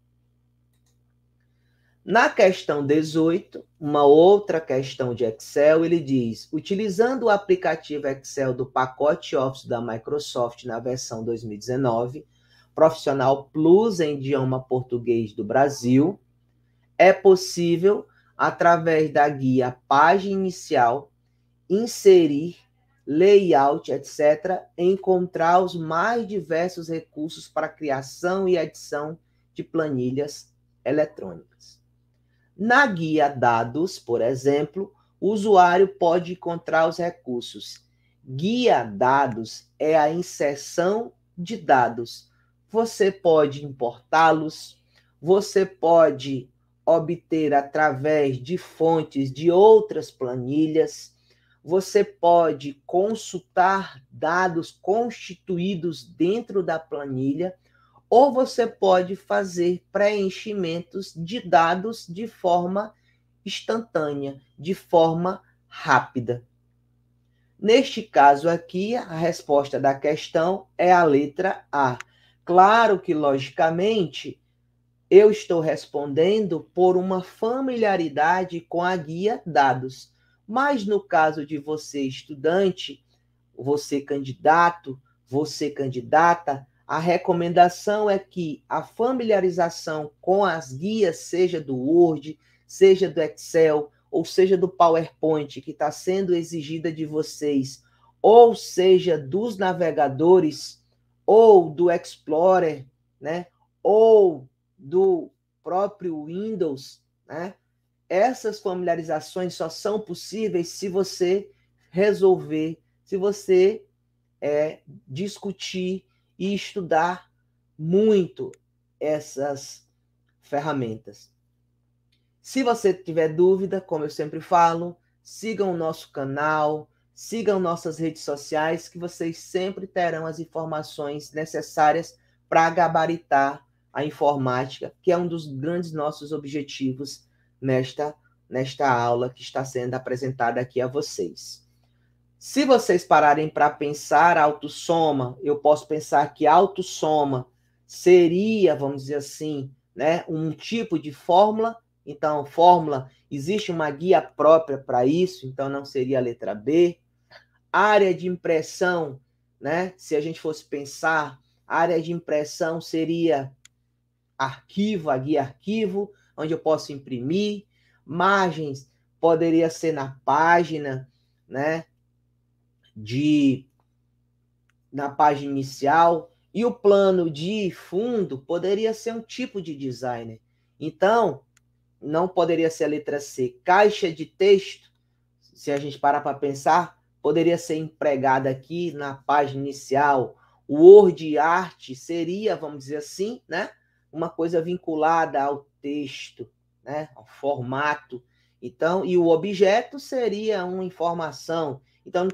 Na questão 18, uma outra questão de Excel, ele diz: utilizando o aplicativo Excel do pacote Office da Microsoft na versão 2019, Profissional Plus em idioma português do Brasil, é possível, através da guia Página Inicial, inserir, layout, etc., encontrar os mais diversos recursos para criação e edição de planilhas eletrônicas. Na guia Dados, por exemplo, o usuário pode encontrar os recursos. Guia Dados é a inserção de dados. Você pode importá-los, você pode obter através de fontes de outras planilhas, você pode consultar dados constituídos dentro da planilha, ou você pode fazer preenchimentos de dados de forma instantânea, de forma rápida. Neste caso aqui, a resposta da questão é a letra A. Claro que, logicamente, eu estou respondendo por uma familiaridade com a guia Dados. Mas no caso de você, estudante, você candidato, você candidata, a recomendação é que a familiarização com as guias, seja do Word, seja do Excel, ou seja do PowerPoint, que está sendo exigida de vocês, ou seja dos navegadores, ou do Explorer, né? Ou do próprio Windows, né? Essas familiarizações só são possíveis se você resolver, se você discutir e estudar muito essas ferramentas. Se você tiver dúvida, como eu sempre falo, sigam o nosso canal, Sigam nossas redes sociais, que vocês sempre terão as informações necessárias para gabaritar a informática, que é um dos grandes nossos objetivos nesta aula que está sendo apresentada aqui a vocês. Se vocês pararem para pensar autossoma, eu posso pensar que autossoma seria, vamos dizer assim, né, um tipo de fórmula. Então, fórmula, existe uma guia própria para isso, então não seria a letra B. Área de impressão, né? Se a gente fosse pensar, área de impressão seria arquivo, a guia arquivo, onde eu posso imprimir. Margens poderia ser na página, né? Na página inicial. E o plano de fundo poderia ser um tipo de designer. Então, não poderia ser a letra C. Caixa de texto, se a gente parar para pensar, poderia ser empregada aqui na página inicial. O Word Art seria, vamos dizer assim, né, uma coisa vinculada ao texto, né, ao formato. Então, e o objeto seria uma informação. Então, não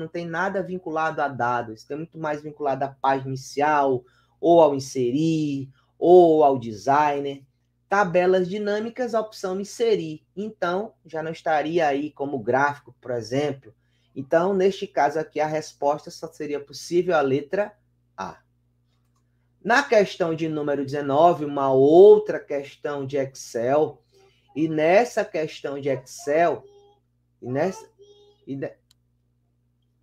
tem nada vinculado a dados. Tem muito mais vinculado à página inicial, ou ao inserir, ou ao designer. Tabelas dinâmicas, a opção inserir. Então, já não estaria aí como gráfico, por exemplo. Então, neste caso aqui, a resposta só seria possível a letra A. Na questão de número 19, uma outra questão de Excel, e nessa questão de Excel,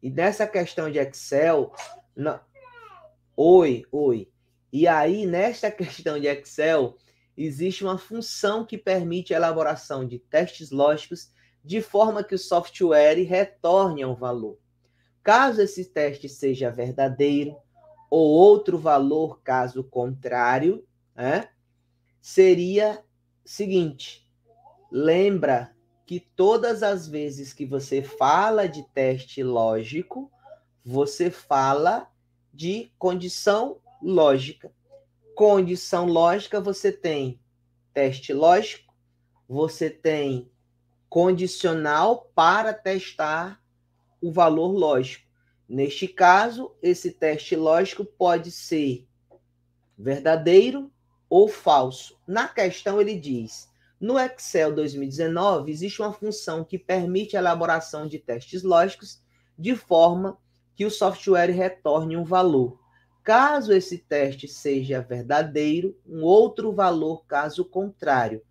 nessa questão de Excel, oi. E aí, nesta questão de Excel, existe uma função que permite a elaboração de testes lógicos de forma que o software retorne um valor. Caso esse teste seja verdadeiro, ou outro valor, caso contrário, né, seria o seguinte: lembra que todas as vezes que você fala de teste lógico, você fala de condição lógica. Condição lógica, você tem teste lógico, você tem condicional para testar o valor lógico. Neste caso, esse teste lógico pode ser verdadeiro ou falso. Na questão, ele diz: no Excel 2019, existe uma função que permite a elaboração de testes lógicos de forma que o software retorne um valor. Caso esse teste seja verdadeiro, um outro valor caso contrário.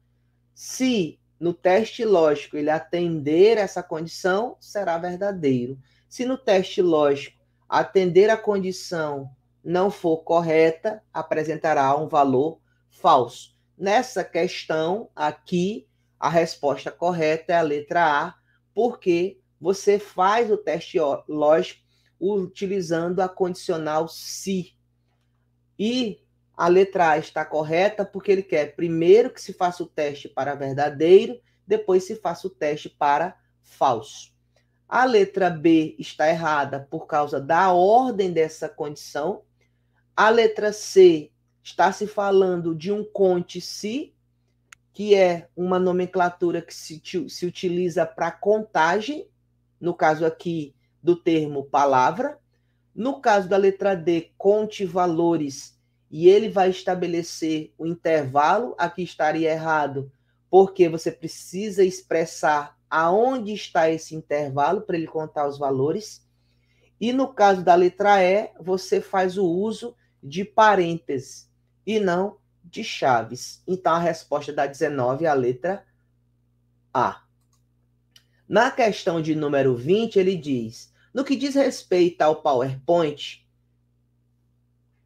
Se no teste lógico ele atender essa condição, será verdadeiro. Se no teste lógico atender a condição não for correta, apresentará um valor falso. Nessa questão aqui, a resposta correta é a letra A, porque você faz o teste lógico utilizando a condicional se. E a letra A está correta porque ele quer primeiro que se faça o teste para verdadeiro, depois se faça o teste para falso. A letra B está errada por causa da ordem dessa condição. A letra C está se falando de um conte-se, que é uma nomenclatura que se utiliza para contagem, no caso aqui do termo palavra. No caso da letra D, conte valores, e ele vai estabelecer o intervalo. Aqui estaria errado, porque você precisa expressar aonde está esse intervalo para ele contar os valores. E no caso da letra E, você faz o uso de parênteses e não de chaves. Então, a resposta da 19 é a letra A. Na questão de número 20, ele diz: no que diz respeito ao PowerPoint,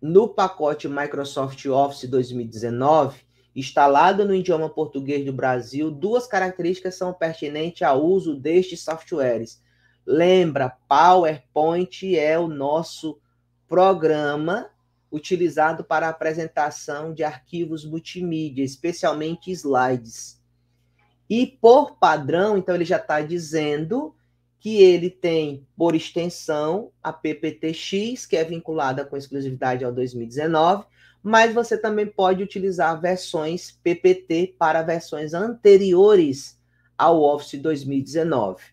no pacote Microsoft Office 2019, instalado no idioma português do Brasil, duas características são pertinentes ao uso destes softwares. Lembra, PowerPoint é o nosso programa utilizado para a apresentação de arquivos multimídia, especialmente slides. E por padrão, então ele já está dizendo que ele tem, por extensão, a PPT-X, que é vinculada com exclusividade ao 2019, mas você também pode utilizar versões PPT para versões anteriores ao Office 2019.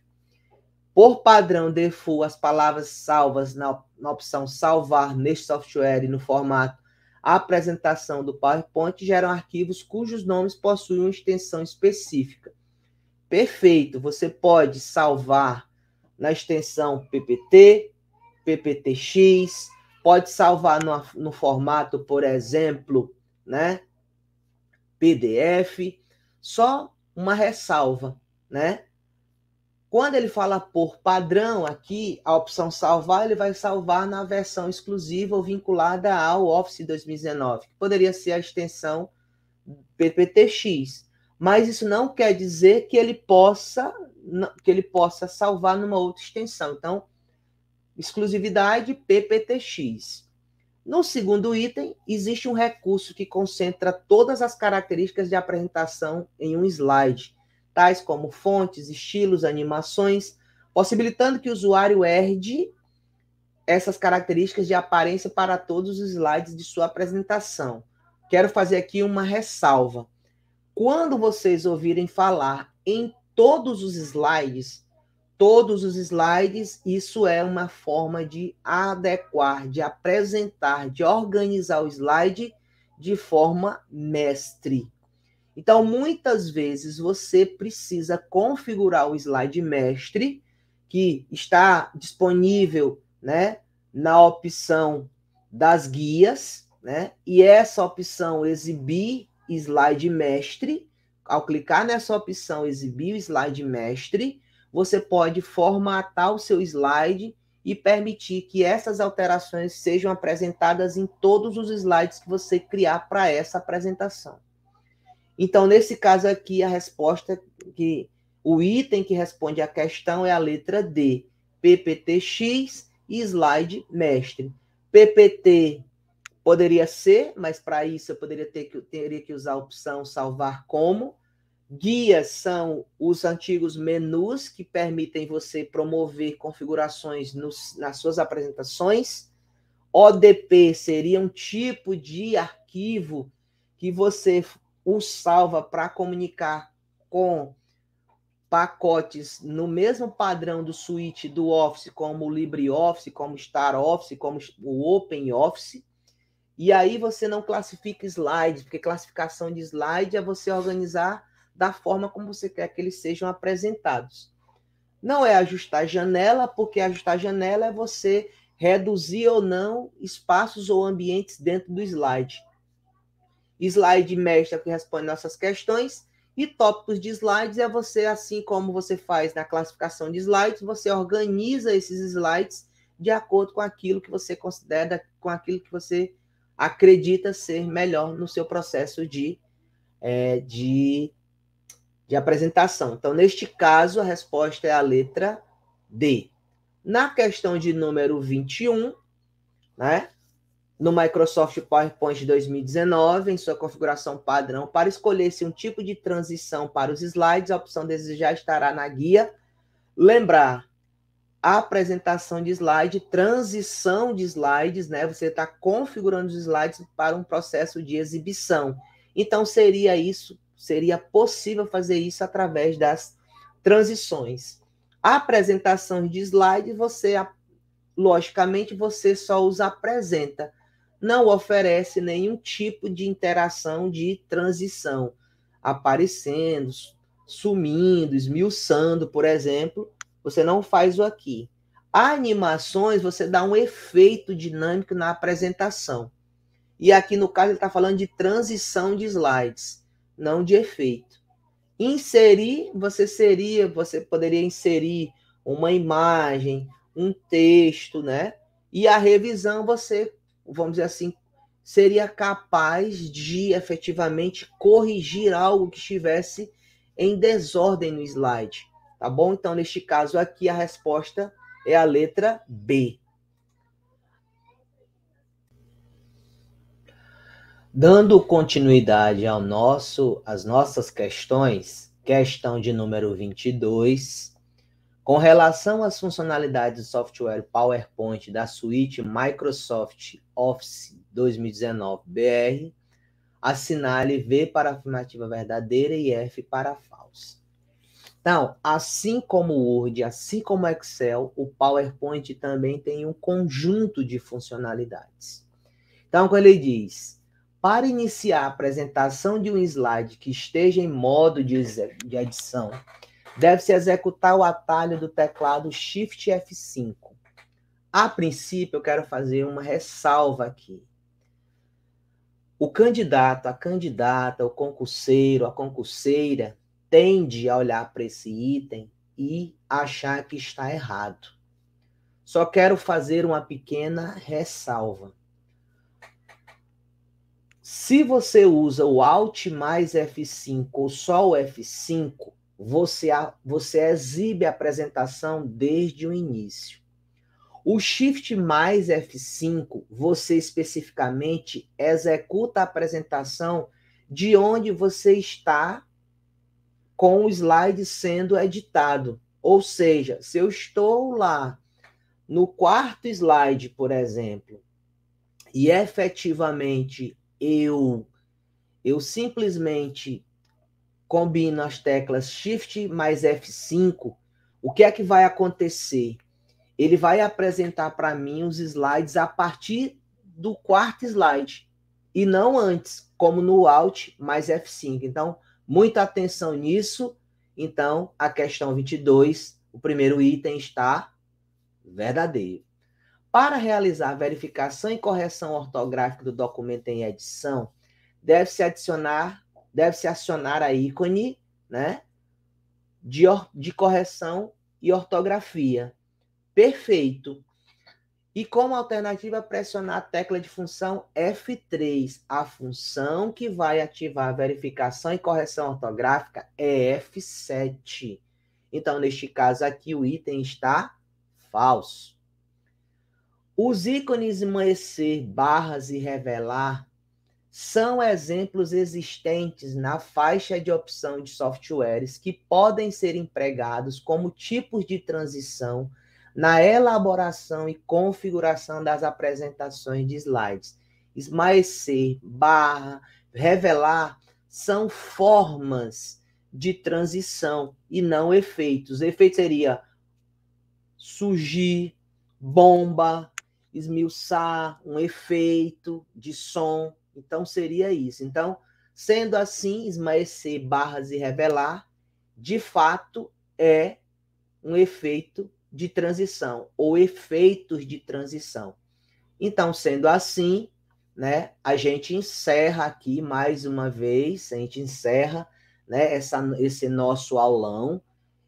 Por padrão, default, as palavras salvas na opção salvar neste software e no formato apresentação do PowerPoint geram arquivos cujos nomes possuem uma extensão específica. Perfeito, você pode salvar na extensão PPT, PPTX, pode salvar no formato, por exemplo, né, PDF, só uma ressalva, né? Quando ele fala por padrão aqui, a opção salvar, ele vai salvar na versão exclusiva ou vinculada ao Office 2019, que poderia ser a extensão PPTX. Mas isso não quer dizer que ele possa salvar numa outra extensão. Então, exclusividade PPTX. No segundo item, existe um recurso que concentra todas as características de apresentação em um slide, tais como fontes, estilos, animações, possibilitando que o usuário herde essas características de aparência para todos os slides de sua apresentação. Quero fazer aqui uma ressalva. Quando vocês ouvirem falar em todos os slides, isso é uma forma de adequar, de apresentar, de organizar o slide de forma mestre. Então, muitas vezes, você precisa configurar o slide mestre, que está disponível, né, na opção das guias, né, e essa opção exibir slide mestre, ao clicar nessa opção exibir o slide mestre, você pode formatar o seu slide e permitir que essas alterações sejam apresentadas em todos os slides que você criar para essa apresentação. Então, nesse caso aqui, a resposta o item que responde à questão é a letra D, PPTX e slide mestre. PPT poderia ser, mas para isso eu teria que usar a opção salvar como. Guias são os antigos menus que permitem você promover configurações nas suas apresentações. ODP seria um tipo de arquivo que você o salva para comunicar com pacotes no mesmo padrão do suíte do Office, como o LibreOffice, como o StarOffice, como o OpenOffice. E aí você não classifica slides, porque classificação de slide é você organizar da forma como você quer que eles sejam apresentados. Não é ajustar janela, porque ajustar janela é você reduzir ou não espaços ou ambientes dentro do slide. Slide mestre é o que responde nossas questões, e tópicos de slides é você, assim como você faz na classificação de slides, você organiza esses slides de acordo com aquilo que você considera, com aquilo que você acredita ser melhor no seu processo de apresentação. Então, neste caso, a resposta é a letra D. Na questão de número 21, né, no Microsoft PowerPoint 2019, em sua configuração padrão, para escolher-se um tipo de transição para os slides, a opção desejar estará na guia. Lembrar, a apresentação de slide, transição de slides, né? Você está configurando os slides para um processo de exibição. Então, seria possível fazer isso através das transições. A apresentação de slide, logicamente, você só os apresenta. Não oferece nenhum tipo de interação de transição, aparecendo, sumindo, esmiuçando, por exemplo. Você não faz o aqui. Animações, você dá um efeito dinâmico na apresentação. E aqui, no caso, ele está falando de transição de slides, não de efeito. Inserir, você poderia inserir uma imagem, um texto, né? E a revisão, você, vamos dizer assim, seria capaz de efetivamente corrigir algo que estivesse em desordem no slide. Tá bom? Então, neste caso aqui, a resposta é a letra B. Dando continuidade às nossas questões, questão de número 22, com relação às funcionalidades do software PowerPoint da suíte Microsoft Office 2019 BR, assinale V para afirmativa verdadeira e F para falsa. Então, assim como o Word, assim como o Excel, o PowerPoint também tem um conjunto de funcionalidades. Então, quando ele diz, para iniciar a apresentação de um slide que esteja em modo de edição, deve-se executar o atalho do teclado Shift F5. A princípio, eu quero fazer uma ressalva aqui. O candidato, a candidata, o concurseiro, a concurseira, tende a olhar para esse item e achar que está errado. Só quero fazer uma pequena ressalva. Se você usa o Alt mais F5 ou só o F5, você exibe a apresentação desde o início. O Shift mais F5, você especificamente executa a apresentação de onde você está com o slide sendo editado. Ou seja, se eu estou lá no quarto slide, por exemplo, e efetivamente eu simplesmente combino as teclas Shift mais F5, o que é que vai acontecer? Ele vai apresentar para mim os slides a partir do quarto slide, e não antes, como no Alt mais F5. Então, muita atenção nisso. Então, a questão 22, o primeiro item está verdadeiro. Para realizar a verificação e correção ortográfica do documento em edição, deve-se acionar a ícone, né, de correção e ortografia. Perfeito. E como alternativa, pressionar a tecla de função F3. A função que vai ativar a verificação e correção ortográfica é F7. Então, neste caso aqui, o item está falso. Os ícones esmorecer, barras e revelar são exemplos existentes na faixa de opção de softwares que podem ser empregados como tipos de transição na elaboração e configuração das apresentações de slides. Esmaecer, barra, revelar são formas de transição e não efeitos. Efeito seria surgir, bomba, esmiuçar, um efeito de som. Então, seria isso. Então, sendo assim, esmaecer, barras e revelar, de fato, é um efeito de transição, ou efeitos de transição. Então, sendo assim, né, a gente encerra aqui mais uma vez, a gente encerra, né, esse nosso aulão,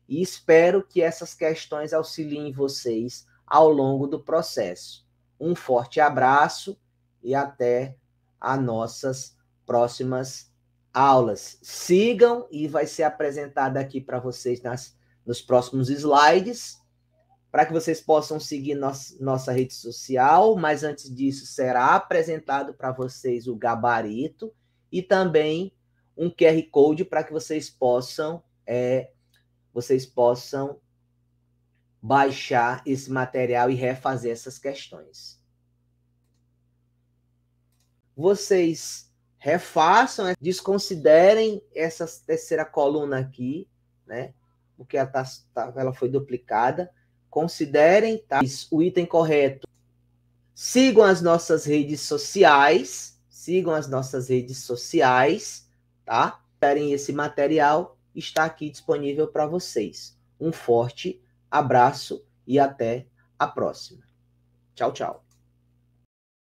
e espero que essas questões auxiliem vocês ao longo do processo. Um forte abraço e até as nossas próximas aulas. Sigam e vai ser apresentado aqui para vocês nos próximos slides, para que vocês possam seguir nossa rede social, mas antes disso será apresentado para vocês o gabarito e também um QR Code para que vocês possam baixar esse material e refazer essas questões. Vocês refaçam, desconsiderem essa terceira coluna aqui, né? Porque ela foi duplicada. Considerem, tá? O item correto. Sigam as nossas redes sociais. Tá? Terem esse material, está aqui disponível para vocês. Um forte abraço e até a próxima. Tchau, tchau.